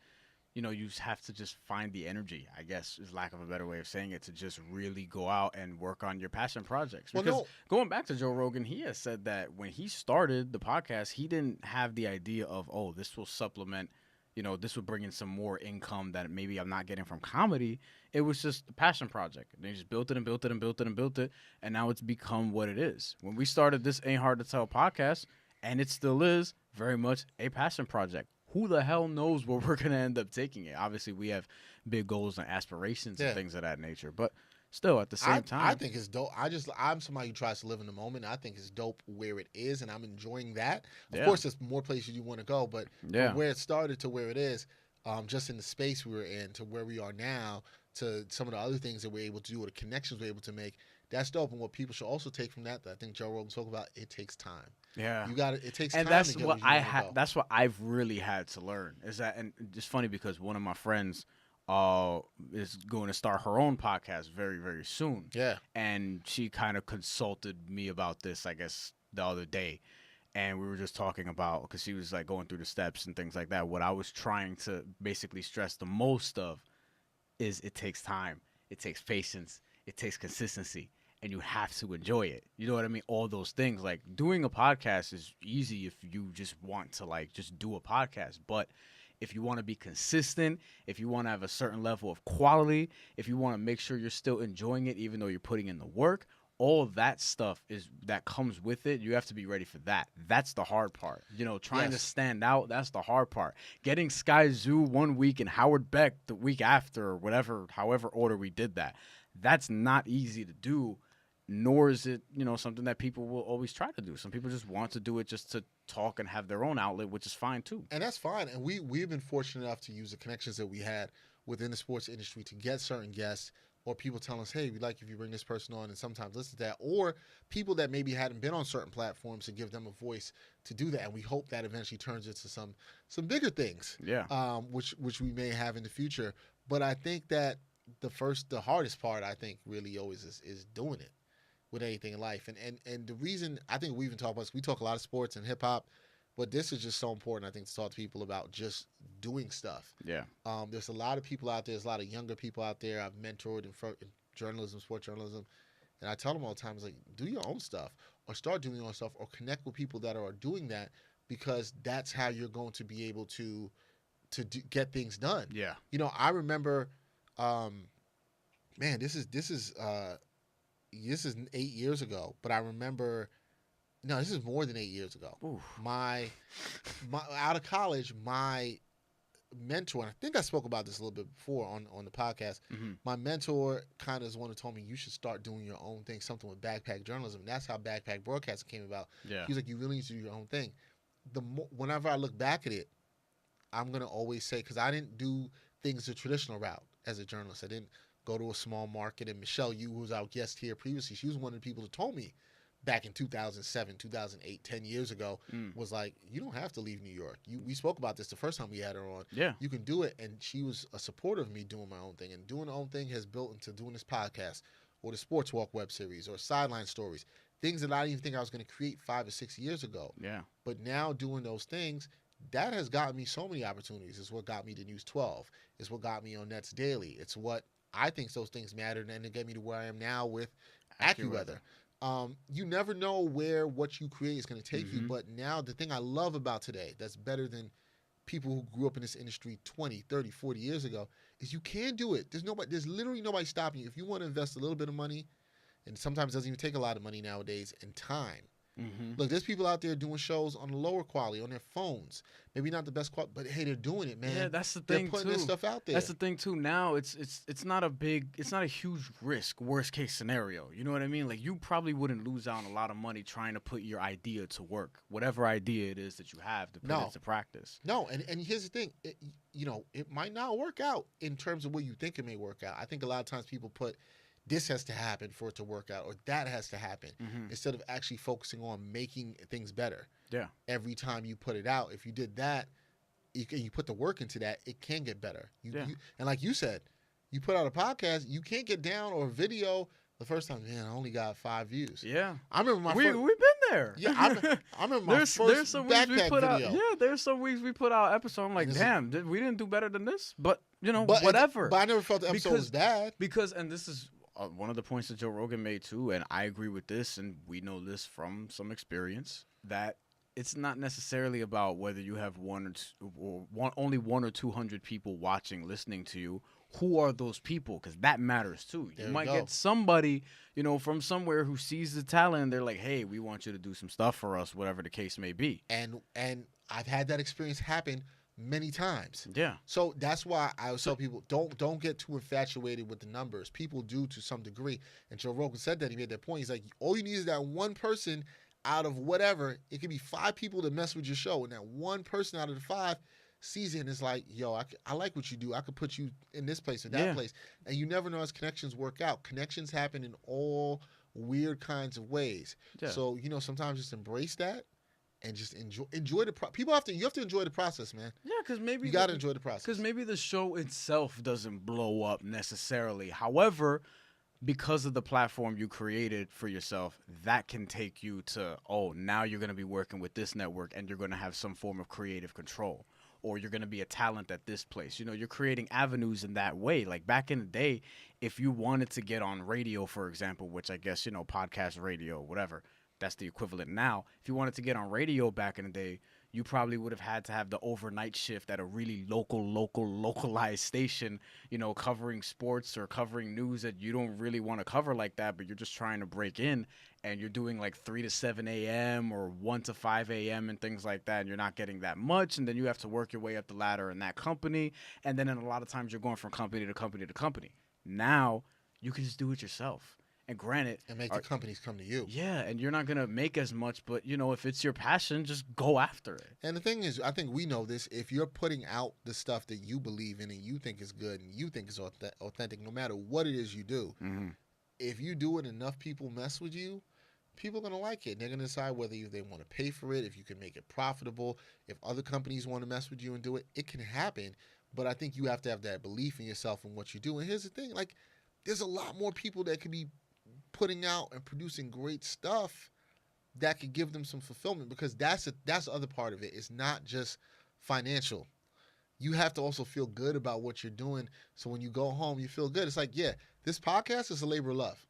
you just have to just find the energy, I guess, is lack of a better way of saying it, to just really go out and work on your passion projects. Because going back to Joe Rogan, he has said that when he started the podcast, he didn't have the idea of, oh, this will supplement, this would bring in some more income that maybe I'm not getting from comedy. It was just a passion project. And they just built it and built it and built it and built it. And now it's become what it is. When we started this Ain't Hard to Tell podcast, and it still is very much a passion project. Who the hell knows where we're going to end up taking it? Obviously, we have big goals and aspirations and things of that nature. But still, at the same time, I think it's dope. I'm somebody who tries to live in the moment. I think it's dope where it is, and I'm enjoying that. Of course, there's more places you want to go, but from where it started to where it is, just in the space we were in to where we are now, to some of the other things that we're able to do, or the connections we're able to make, that's dope. And what people should also take from that I think Joe Rogan spoke about, it takes time. Yeah, you got it takes time. And that's to get what that's what I've really had to learn. Is that, and it's funny because one of my friends is going to start her own podcast very, very soon. Yeah. And she kind of consulted me about this, I guess, the other day. And we were just talking about, because she was like going through the steps and things like that. What I was trying to basically stress the most of is it takes time. It takes patience. It takes consistency. And you have to enjoy it. You know what I mean? All those things. Like, doing a podcast is easy if you just want to, like, just do a podcast. But if you want to be consistent, if you want to have a certain level of quality, if you want to make sure you're still enjoying it even though you're putting in the work, all of that stuff that comes with it. You have to be ready for that. That's the hard part. Trying to stand out, that's the hard part. Getting Sky Zoo one week and Howard Beck the week after, or whatever, however order we did that. That's not easy to do, nor is it, something that people will always try to do. Some people just want to do it just to talk and have their own outlet, which is fine too. And that's fine. And we've been fortunate enough to use the connections that we had within the sports industry to get certain guests, or people telling us, hey, we'd like if you bring this person on, and sometimes listen to that, or people that maybe hadn't been on certain platforms to give them a voice to do that. And we hope that eventually turns into some bigger things, which we may have in the future. But I think that the hardest part, I think, really always is doing it. with anything in life. And the reason I think we even talk about this, we talk a lot of sports and hip hop, but this is just so important, I think, to talk to people about just doing stuff. Yeah. There's a lot of people out there. There's a lot of younger people out there I've mentored in journalism, sports journalism. And I tell them all the time, it's like, do your own stuff or start doing your own stuff or connect with people that are doing that, because that's how you're going to be able to get things done. Yeah. You know, I remember, man, this is 8 years ago, but I remember, no, this is more than 8 years ago. Oof. My out of college, my mentor, and I think I spoke about this a little bit before on the podcast. Mm-hmm. My mentor kind of is one who told me you should start doing your own thing, something with backpack journalism. And that's how backpack broadcasting came about. Yeah. He was like, you really need to do your own thing. Whenever I look back at it, I'm gonna always say, because I didn't do things the traditional route as a journalist. I didn't go to a small market. And Michelle Yu, who was our guest here previously, she was one of the people who told me back in 2007, 2008, 10 years ago, was like, you don't have to leave New York. We spoke about this the first time we had her on. Yeah. You can do it. And she was a supporter of me doing my own thing. And doing my own thing has built into doing this podcast or the Sports Walk web series or Sideline Stories, things that I didn't even think I was going to create 5 or 6 years ago. Yeah. But now doing those things, that has gotten me so many opportunities. It's what got me to News 12. It's what got me on Nets Daily. It's what I think those things mattered, and it got me to where I am now with AccuWeather. You never know where what you create is going to take you, but now the thing I love about today that's better than people who grew up in this industry 20, 30, 40 years ago is you can do it. There's literally nobody stopping you. If you want to invest a little bit of money, and sometimes it doesn't even take a lot of money nowadays, and time. Look, there's people out there doing shows on lower quality on their phones. Maybe not the best quality, but hey, they're doing it, man. Yeah, that's the thing. They're putting too. this stuff out there. That's the thing too. Now it's not a huge risk. Worst case scenario. You know what I mean? Like, you probably wouldn't lose out on a lot of money trying to put your idea to work, whatever idea it is that you have to put into practice. No, and here's the thing. It might not work out in terms of what you think it may work out. I think a lot of times people put this has to happen for it to work out, or that has to happen, instead of actually focusing on making things better. Yeah. Every time you put it out, if you did that, you put the work into that, it can get better. And like you said, you put out a podcast, you can't get down, or a video. The first time, man, I only got 5 views. Yeah. I remember we've been there. Yeah, I remember my first backpack video. There's some weeks we put out episode. I'm like, damn, we didn't do better than this. But whatever. But I never felt the episode was bad. And this is one of the points that Joe Rogan made too, and I agree with this, and we know this from some experience, that it's not necessarily about whether you have only 100 or 200 people watching, listening to you. Who are those people? Because that matters too. You might get somebody, from somewhere who sees the talent, and they're like, hey, we want you to do some stuff for us, whatever the case may be. And I've had that experience happen many times. Yeah. So that's why I would tell people, don't get too infatuated with the numbers. People do to some degree. And Joe Rogan said that. He made that point. He's like, all you need is that one person out of whatever. It could be 5 people that mess with your show, and that one person out of the 5 sees it and is like, yo, I like what you do. I could put you in this place or that place. And you never know as connections work out. Connections happen in all weird kinds of ways. Yeah. So, sometimes just embrace that. And just enjoy the you have to enjoy the process, man. Yeah, because maybe you gotta enjoy the process. Because maybe the show itself doesn't blow up necessarily. However, because of the platform you created for yourself, that can take you to, now you're gonna be working with this network, and you're gonna have some form of creative control, or you're gonna be a talent at this place. You're creating avenues in that way. Like back in the day, if you wanted to get on radio, for example, which I guess podcast radio, whatever. That's the equivalent now. If you wanted to get on radio back in the day, you probably would have had to have the overnight shift at a really localized station, covering sports or covering news that you don't really want to cover like that, but you're just trying to break in, and you're doing like 3 to 7 a.m. or 1 to 5 a.m. and things like that, and you're not getting that much, and then you have to work your way up the ladder in that company, and then in a lot of times you're going from company to company to company. Now, you can just do it yourself. And granted, and make the companies come to you. Yeah, and you're not gonna make as much, but if it's your passion, just go after it. And the thing is, I think we know this. If you're putting out the stuff that you believe in and you think is good and you think is authentic, no matter what it is you do, if you do it, enough people mess with you, people are gonna like it. They're gonna decide whether they want to pay for it, if you can make it profitable, if other companies want to mess with you and do it. It can happen, but I think you have to have that belief in yourself and what you do. And here's the thing: there's a lot more people that could be putting out and producing great stuff that could give them some fulfillment, because that's the other part of it. It's not just financial. You have to also feel good about what you're doing. So when you go home, you feel good. It's like, yeah, this podcast is a labor of love.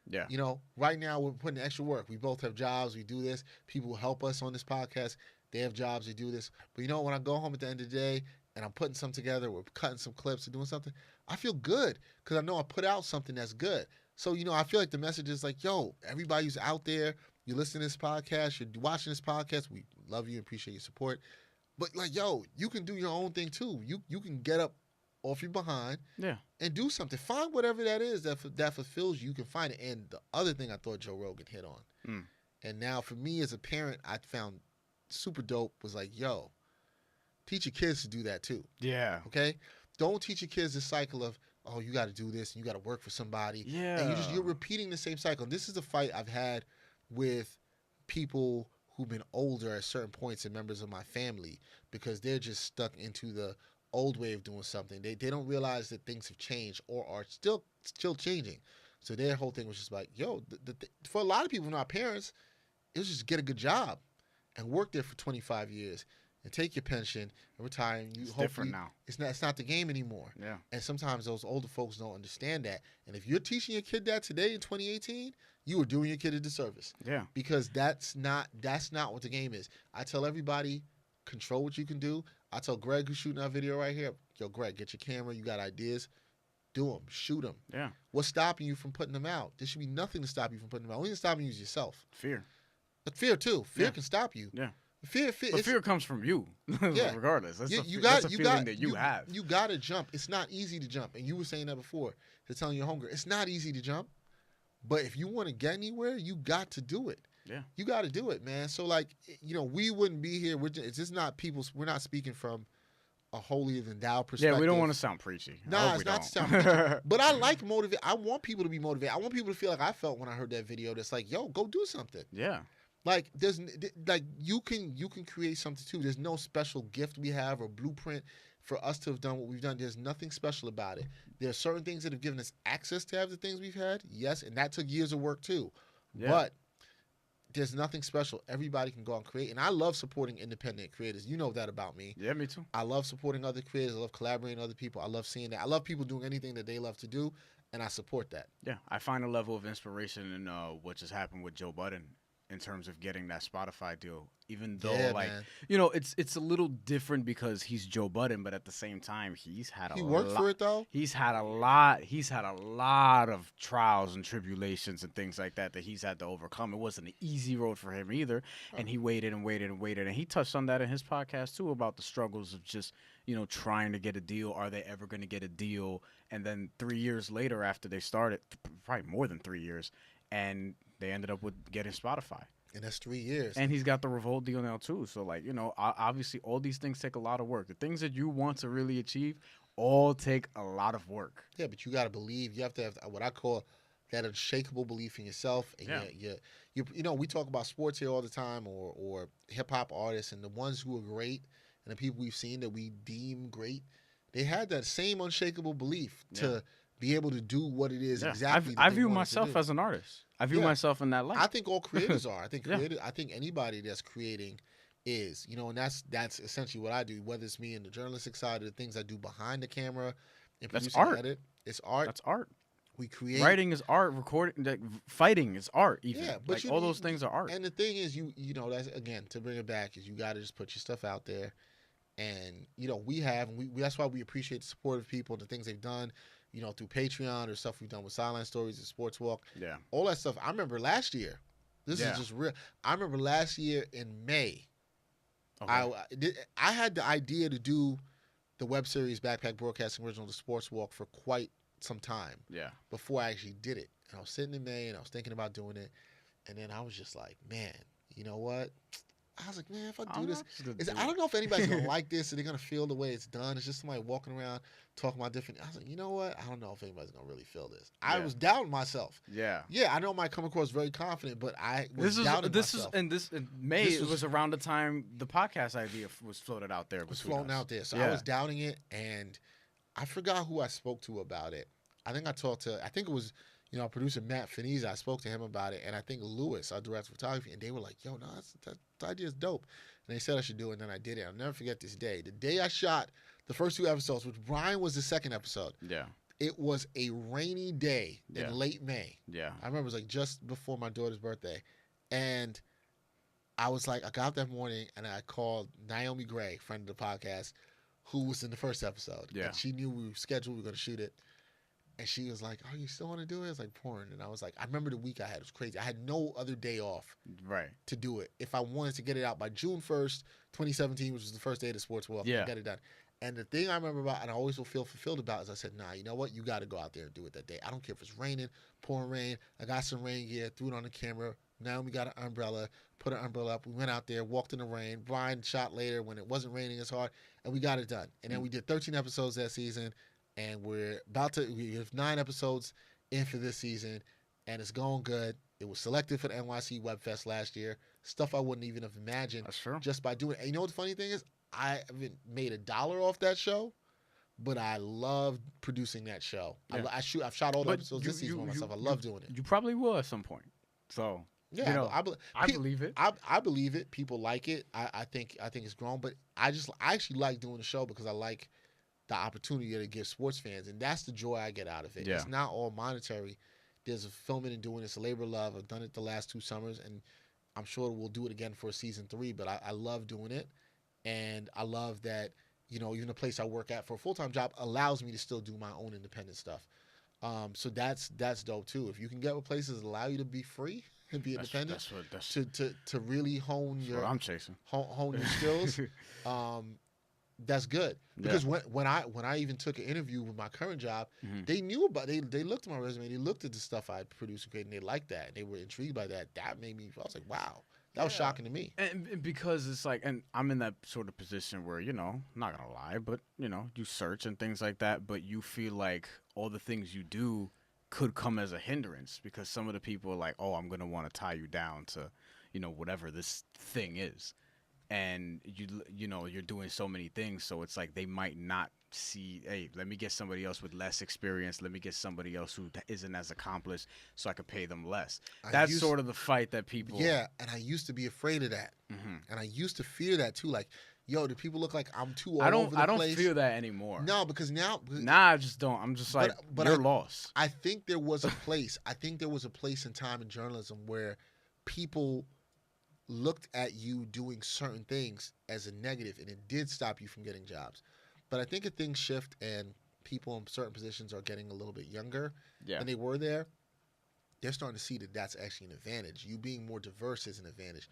Yeah. You know, right now we're putting in extra work. We both have jobs. We do this. People help us on this podcast. They have jobs. They do this. But you know, when I go home at the end of the day and I'm putting something together, we're cutting some clips and doing something, I feel good because I know I put out something that's good. So, you know, I feel like the message is like, yo, everybody who's out there, you listen to this podcast, you're watching this podcast, we love you and appreciate your support. But like, yo, you can do your own thing too. You can get up off your behind and do something. Find whatever that is that fulfills you. You can find it. And the other thing I thought Joe Rogan hit on, and now for me as a parent, I found super dope was like, yo, teach your kids to do that too. Yeah. Okay? Don't teach your kids this cycle of, oh, you got to do this and you got to work for somebody. Yeah. And you're repeating the same cycle. And this is a fight I've had with people who've been older at certain points and members of my family, because they're just stuck into the old way of doing something. They don't realize that things have changed or are still changing. So their whole thing was just like, yo, for a lot of people, not parents, it was just get a good job and work there for 25 years and take your pension and retire. And It's different now. It's not the game anymore. Yeah. And sometimes those older folks don't understand that. And if you're teaching your kid that today in 2018, you are doing your kid a disservice. Yeah. Because that's not what the game is. I tell everybody, control what you can do. I tell Greg, who's shooting our video right here, yo, Greg, get your camera. You got ideas. Do them. Shoot them. Yeah. What's stopping you from putting them out? There should be nothing to stop you from putting them out. Only thing stopping you is yourself. Fear. But fear, too. Fear can stop you. Yeah. Fear, but fear comes from you, Yeah. regardless. That's a feeling that you have. You got to jump. It's not easy to jump. And you were saying that before. They're telling your homegirl, it's not easy to jump. But if you want to get anywhere, you got to do it. Yeah. You got to do it, man. So, like, you know, we wouldn't be here. It's just not people's. We're not speaking from a holier than thou perspective. Yeah, we don't want to sound preachy. Nah, it's not to sound preachy. But I like motivate. I want people to be motivated. I want people to feel like I felt when I heard that video. That's like, yo, go do something. Yeah. Like you can create something too. There's no special gift we have or blueprint for us to have done what we've done. There's nothing special about it. There are certain things that have given us access to have the things we've had. Yes, and that took years of work too. Yeah. But there's nothing special. Everybody can go and create. And I love supporting independent creators. You know that about me. Yeah, me too. I love supporting other creators. I love collaborating with other people. I love seeing that. I love people doing anything that they love to do, and I support that. Yeah, I find a level of inspiration in what just happened with Joe Budden in terms of getting that Spotify deal. Even though, man. you know, it's a little different because he's Joe Budden, but at the same time, he worked for it though. He's had a lot of trials and tribulations and things like that he's had to overcome. It wasn't an easy road for him either, and he waited and waited and waited. And he touched on that in his podcast too, about the struggles of just, you know, trying to get a deal. Are they ever going to get a deal? And then 3 years later, after they started, probably more than 3 years, and they ended up with getting Spotify. And that's 3 years. And he's got the Revolt deal now too. So, like, you know, obviously all these things take a lot of work. The things that you want to really achieve all take a lot of work. Yeah, but you got to believe. You have to have what I call that unshakable belief in yourself. And you know, we talk about sports here all the time, or hip-hop artists, and the ones who are great and the people we've seen that we deem great, they had that same unshakable belief to be able to do what it is exactly. I view myself as an artist. I view myself in that light. I think all creators are. I think I think anybody that's creating is, you know, and that's essentially what I do. Whether it's me in the journalistic side, or the things I do behind the camera, and that's art. Edit, it's art. That's art. We create. Writing is art. Recording, like, fighting is art. Even. Yeah, but like, all those things are art. And the thing is, you know, that's again to bring it back is you got to just put your stuff out there, and you know we have, and we that's why we appreciate the support of people and the things they've done. You know, through Patreon or stuff we've done with Sideline Stories and Sports Walk. Yeah. All that stuff. I remember last year. This is just real. I remember last year in May. Okay. I had the idea to do the web series Backpack Broadcasting Original, the Sports Walk, for quite some time. Yeah. Before I actually did it. And I was sitting in May and I was thinking about doing it. And then I was just like, man, you know what? I was like, man, if I do this, I don't know if anybody's going to like this or they're going to feel the way it's done. It's just somebody walking around talking about different. I was like, you know what? I don't know if anybody's going to really feel this. I was doubting myself. Yeah. Yeah, I know I might come across very confident, but I was doubting myself. In May, it was around the time the podcast idea was floated out there. It was floating out there. So I was doubting it, and I forgot who I spoke to about it. I think it was Producer Matt Finese, I spoke to him about it, and I think Lewis, our director of photography, and they were like, yo, no, that idea is dope. And they said I should do it, and then I did it. I'll never forget this day. The day I shot the first 2 episodes, which Bryan was the second episode. Yeah. It was a rainy day in late May. Yeah. I remember it was like just before my daughter's birthday. And I was like, I got up that morning, and I called Naomi Gray, friend of the podcast, who was in the first episode. Yeah. And she knew we were scheduled, we were going to shoot it. And she was like, "Oh, you still want to do it?" It's like pouring. And I was like, I remember the week I had. It was crazy. I had no other day off to do it. If I wanted to get it out by June 1st, 2017, which was the first day of the sports world, I get it done. And the thing I remember about, and I always will feel fulfilled about, is I said, nah, you know what? You got to go out there and do it that day. I don't care if it's raining, pouring rain. I got some rain gear, threw it on the camera. Naomi got an umbrella, put an umbrella up. We went out there, walked in the rain. Bryan shot later when it wasn't raining as hard, and we got it done. And then we did 13 episodes that season. And we have 9 episodes in for this season, and it's going good. It was selected for the NYC Web Fest last year. Stuff I wouldn't even have imagined just by doing it. And you know what the funny thing is? I haven't made $1 off that show, but I loved producing that show. Yeah. I've shot all the episodes this season by myself. I love doing it. You probably will at some point. So yeah, I believe it. I believe it. People like it. I think it's grown, but I actually like doing the show because I like the opportunity that it gives sports fans, and that's the joy I get out of it. Yeah. It's not all monetary. There's a filming and doing. It's a labor of love. I've done it the last 2 summers, and I'm sure we'll do it again for season 3. But I love doing it, and I love that even the place I work at for a full-time job allows me to still do my own independent stuff. So that's dope too. If you can get with places that allow you to be free and be independent, to really hone your what I'm chasing. Hone your skills. That's good because when I even took an interview with my current job, they knew about they looked at my resume, they looked at the stuff I produced and created, and they liked that, and they were intrigued by that. That made me. I was like, wow, that was shocking to me. And because it's like, and I'm in that sort of position where I'm not gonna lie, but you search and things like that, but you feel like all the things you do could come as a hindrance because some of the people are like, oh, I'm gonna want to tie you down to, whatever this thing is. And you're doing so many things, so it's like they might not see. Hey, let me get somebody else with less experience. Let me get somebody else who isn't as accomplished, so I can pay them less. That's sort of the fight that people. Yeah, and I used to be afraid of that, and I used to fear that too. Like, yo, do people look like I'm too all over the place? I don't feel that anymore. No, because now. I just don't. I'm just like, but you're lost. I think there was a place. I think there was a place in time in journalism where people looked at you doing certain things as a negative, and it did stop you from getting jobs. But I think if things shift and people in certain positions are getting a little bit younger than they were there, they're starting to see that that's actually an advantage. You being more diverse is an advantage.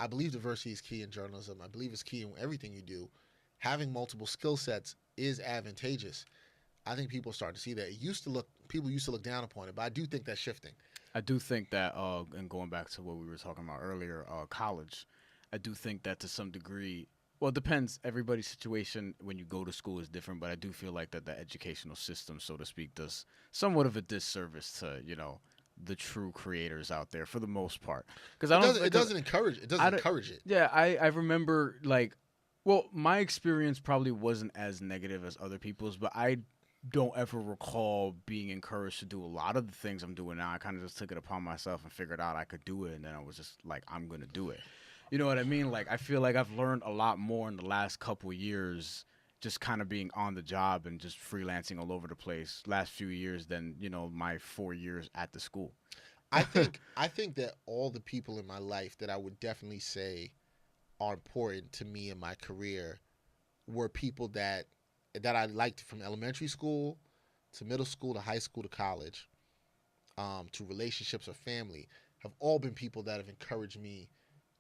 I believe diversity is key in journalism. I believe it's key in everything you do. Having multiple skill sets is advantageous. I think people are starting to see that. People used to look down upon it, but I do think that's shifting. I do think that, and going back to what we were talking about earlier, college, I do think that to some degree, well, it depends. Everybody's situation when you go to school is different, but I do feel like that the educational system, so to speak, does somewhat of a disservice to, the true creators out there for the most part. Because it doesn't encourage it. Yeah, I remember, my experience probably wasn't as negative as other people's, but I don't ever recall being encouraged to do a lot of the things I'm doing now. I kind of just took it upon myself and figured out I could do it, and then I was just like, I'm going to do it. You know what I mean? Like, I feel like I've learned a lot more in the last couple of years just kind of being on the job and just freelancing all over the place last few years than, my 4 years at the school. I think that all the people in my life that I would definitely say are important to me in my career were people that I liked from elementary school to middle school to high school to college, to relationships or family, have all been people that have encouraged me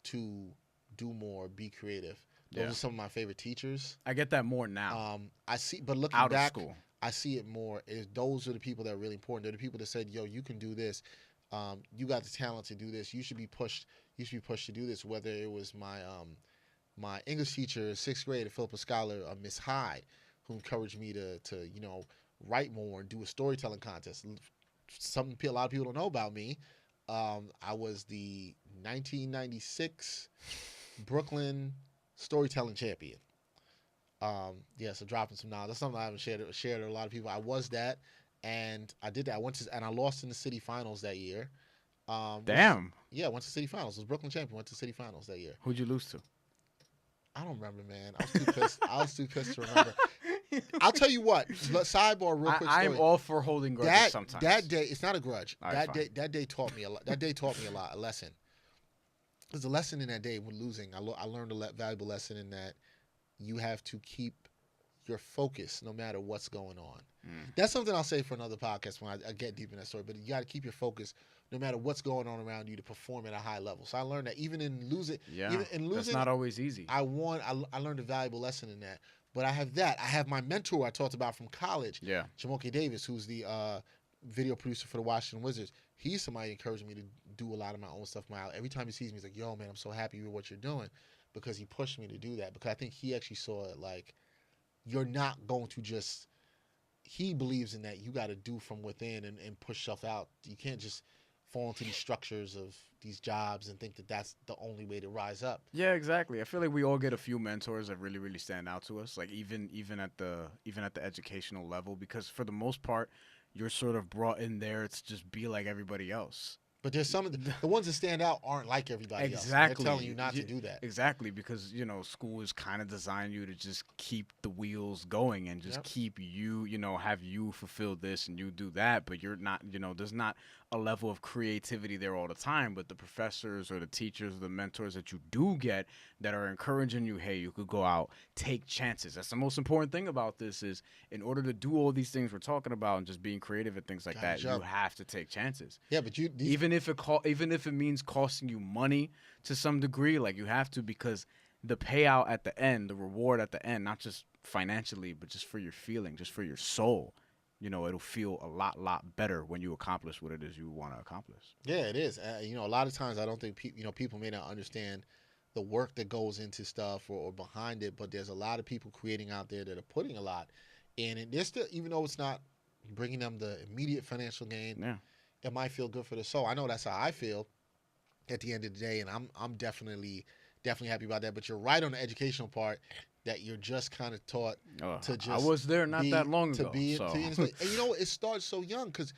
to do more, be creative. Those are some of my favorite teachers. I get that more now. But looking out back, of school, I see it more. Those are the people that are really important. They're the people that said, yo, you can do this. You got the talent to do this. You should be pushed to do this. Whether it was my English teacher, 6th grade, a Philippa Scholar, Miss Hyde, who encouraged me to write more and do a storytelling contest. Something a lot of people don't know about me. I was the 1996 Brooklyn storytelling champion. So dropping some knowledge. That's something I haven't shared with a lot of people. I was that, and I did that. I lost in the city finals that year. Damn. Yeah, I went to city finals. I was Brooklyn champion. Went to city finals that year. Who'd you lose to? I don't remember, man. I was too pissed. I was too pissed to remember. I'll tell you what. Sidebar, real quick story. I'm all for holding grudges sometimes. That day, it's not a grudge. All right, That day taught me a lot. That day taught me a lesson. There's a lesson in that day when losing. I learned a valuable lesson in that you have to keep your focus no matter what's going on. That's something I'll say for another podcast when I get deep in that story. But you got to keep your focus no matter what's going on around you to perform at a high level. So I learned that even in losing, that's not always easy. I learned a valuable lesson in that. But I have that. I have my mentor I talked about from college, Jamoke Davis, who's the video producer for the Washington Wizards. He's somebody who encouraged me to do a lot of my own stuff. Every time he sees me, he's like, yo, man, I'm so happy with what you're doing, because he pushed me to do that. Because I think he actually saw it like, you're not going to just, he believes in that you got to do from within and push yourself out. You can't just fall into these structures of these jobs and think that that's the only way to rise up. Yeah, exactly. I feel like we all get a few mentors that really, really stand out to us. Like even at the educational level, because for the most part, you're sort of brought in there to just be like everybody else. But there's some of the ones that stand out aren't like everybody else. Exactly. They're telling you not to do that. Exactly, because school is kind of designed you to just keep the wheels going and just keep you, have you fulfill this and you do that, but you're not, there's not a level of creativity there all the time. But the professors or the teachers, the mentors that you do get that are encouraging you, hey, you could go out, take chances. That's the most important thing about this is, in order to do all these things we're talking about and just being creative and things like that, you have to take chances. Yeah, but even if it means costing you money to some degree, like you have to, because the payout at the end, the reward at the end, not just financially, but just for your feeling, just for your soul, it'll feel a lot better when you accomplish what it is you want to accomplish. Yeah, it is. A lot of times I don't think people may not understand the work that goes into stuff or behind it, but there's a lot of people creating out there that are putting a lot in it. They're still, even though it's not bringing them the immediate financial gain, it might feel good for the soul. I know that's how I feel at the end of the day, and I'm definitely happy about that. But you're right on the educational part, that you're just kind of taught to just. I was there not that long ago. And it starts so young, because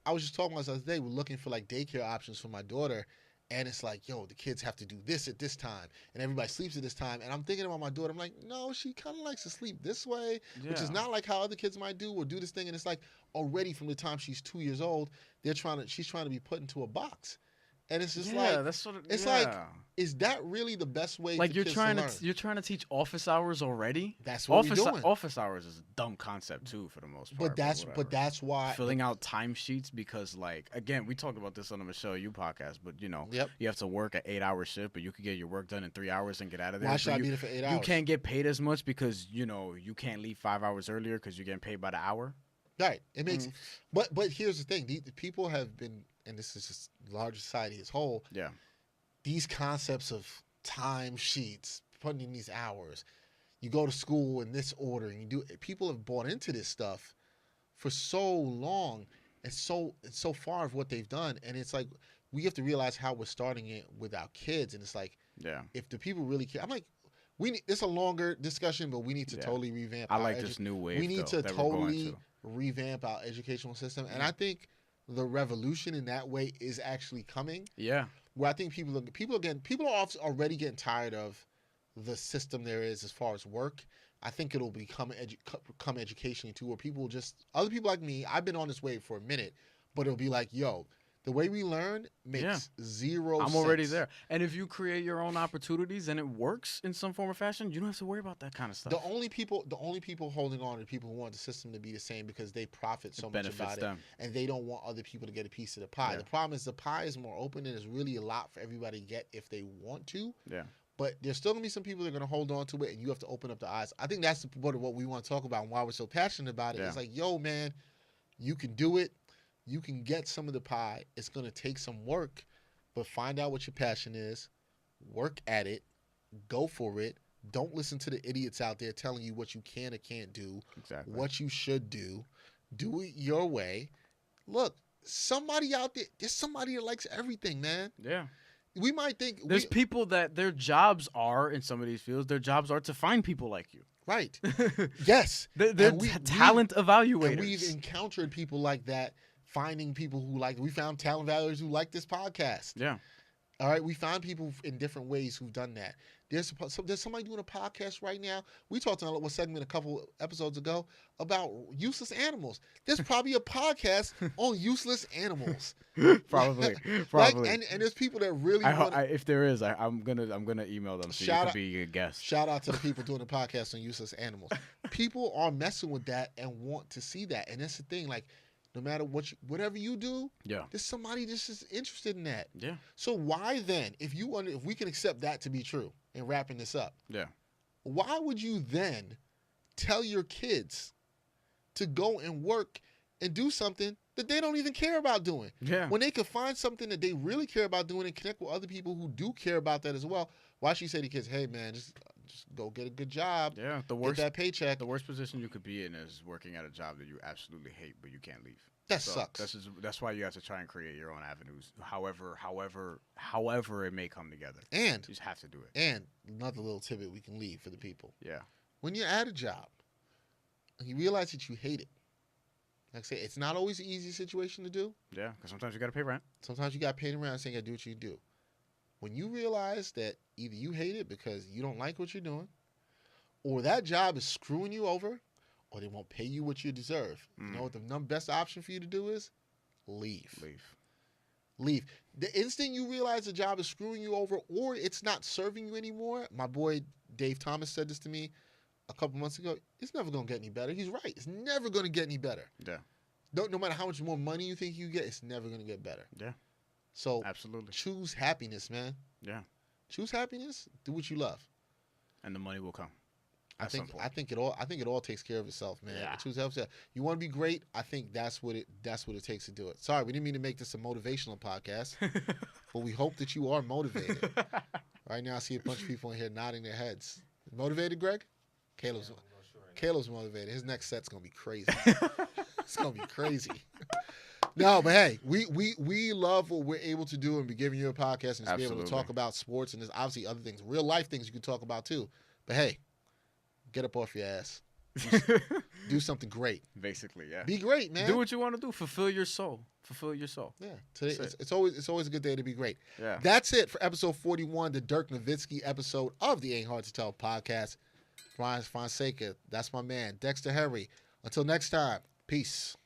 I was just talking about this the other day. We're looking for like daycare options for my daughter, and it's like, yo, the kids have to do this at this time, and everybody sleeps at this time. And I'm thinking about my daughter. I'm like, no, she kind of likes to sleep this way, which is not like how other kids might do or do this thing. And it's like already from the time she's 2 years old, she's trying to be put into a box. And it's just like is that really the best way? Like for you're kids trying to learn? You're trying to teach office hours already. That's what we're doing. Office hours is a dumb concept too, for the most part. But that's why filling out timesheets, because like again, we talked about this on the Michelle You podcast, but you have to work an 8-hour shift, but you could get your work done in 3 hours and get out of there. Why should I be there for 8 hours? You can't get paid as much because you can't leave 5 hours earlier because you're getting paid by the hour. Right. It makes, but here's the thing: the people have been, and this is just larger society as whole. Yeah. These concepts of time sheets, putting in these hours, you go to school in this order, and you do. People have bought into this stuff for so long, and so far of what they've done, and it's like we have to realize how we're starting it with our kids, and it's like, if the people really care, I'm like. It's a longer discussion, but we need to totally revamp. I like this new wave. We need to totally revamp our educational system, and I think the revolution in that way is actually coming. Yeah, where I think people are already getting tired of the system there is as far as work. I think it'll become education too, where other people like me. I've been on this wave for a minute, but it'll be like, yo. The way we learn makes zero sense. I'm already there. And if you create your own opportunities and it works in some form or fashion, you don't have to worry about that kind of stuff. The only people holding on are people who want the system to be the same because they profit so much about it. And they don't want other people to get a piece of the pie. Yeah. The problem is the pie is more open and there's really a lot for everybody to get if they want to. Yeah. But there's still going to be some people that are going to hold on to it, and you have to open up the eyes. I think that's what we want to talk about and why we're so passionate about it. Yeah. It's like, yo, man, you can do it. You can get some of the pie. It's going to take some work, but find out what your passion is. Work at it. Go for it. Don't listen to the idiots out there telling you what you can or can't do. Exactly. What you should do. Do it your way. Look, somebody out there's somebody that likes everything, man. Yeah. We might think There's people that their jobs are in some of these fields. Their jobs are to find people like you. right. Yes, They're talent evaluators. and we've encountered people like that. Finding people who like. We found talent evaluators who like this podcast. Yeah. All right, we found people in different ways who've done that. There's somebody doing a podcast right now. We talked on a segment a couple episodes ago about useless animals. There's probably a podcast on useless animals. Probably. And there's people that really want. If there is, I'm gonna email them so you can be a guest. Shout out to the people doing the podcast on useless animals. People are messing with that and want to see that, and that's the thing. Like, no matter whatever you do, there's somebody that's just interested in that. Yeah. So why then, if we can accept that to be true, and wrapping this up, why would you then tell your kids to go and work and do something that they don't even care about doing? Yeah. When they could find something that they really care about doing and connect with other people who do care about that as well. Why should you say to kids, hey man, just go get a good job. Yeah. Get that paycheck. The worst position you could be in is working at a job that you absolutely hate, but you can't leave. That sucks. That's why you have to try and create your own avenues. However it may come together. And you just have to do it. And another little tidbit we can leave for the people. Yeah. When you're at a job and you realize that you hate it, like I say, it's not always an easy situation to do. Yeah, because sometimes you got to pay rent. Sometimes you got to pay the rent, saying you got to do what you do. When you realize that either you hate it because you don't like what you're doing, or that job is screwing you over, or they won't pay you what you deserve. You know what the best option for you to do is? Leave. Leave. The instant you realize the job is screwing you over or it's not serving you anymore, my boy Dave Thomas said this to me a couple months ago, it's never going to get any better. He's right. It's never going to get any better. Yeah. No matter how much more money you think you get, it's never going to get better. Yeah. So absolutely choose happiness, man. Yeah. Choose happiness. Do what you love. And the money will come. I think it all takes care of itself, man. Yeah. Choose helps. You want to be great. I think that's what it takes to do it. Sorry, we didn't mean to make this a motivational podcast, but we hope that you are motivated. Right now, I see a bunch of people in here nodding their heads. Motivated, Greg? Caleb's motivated. His next set's gonna be crazy. It's gonna be crazy. No, but hey, we love what we're able to do and be giving you a podcast and just be able to talk about sports and there's obviously other things, real life things you can talk about too. But hey, get up off your ass. Do something great. Basically, yeah. Be great, man. Do what you want to do. Fulfill your soul. Yeah. Today it's always a good day to be great. Yeah. That's it for episode 41, the Dirk Nowitzki episode of the Ain't Hard to Tell podcast. Bryan Fonseca, that's my man. Dexter Harry. Until next time, peace.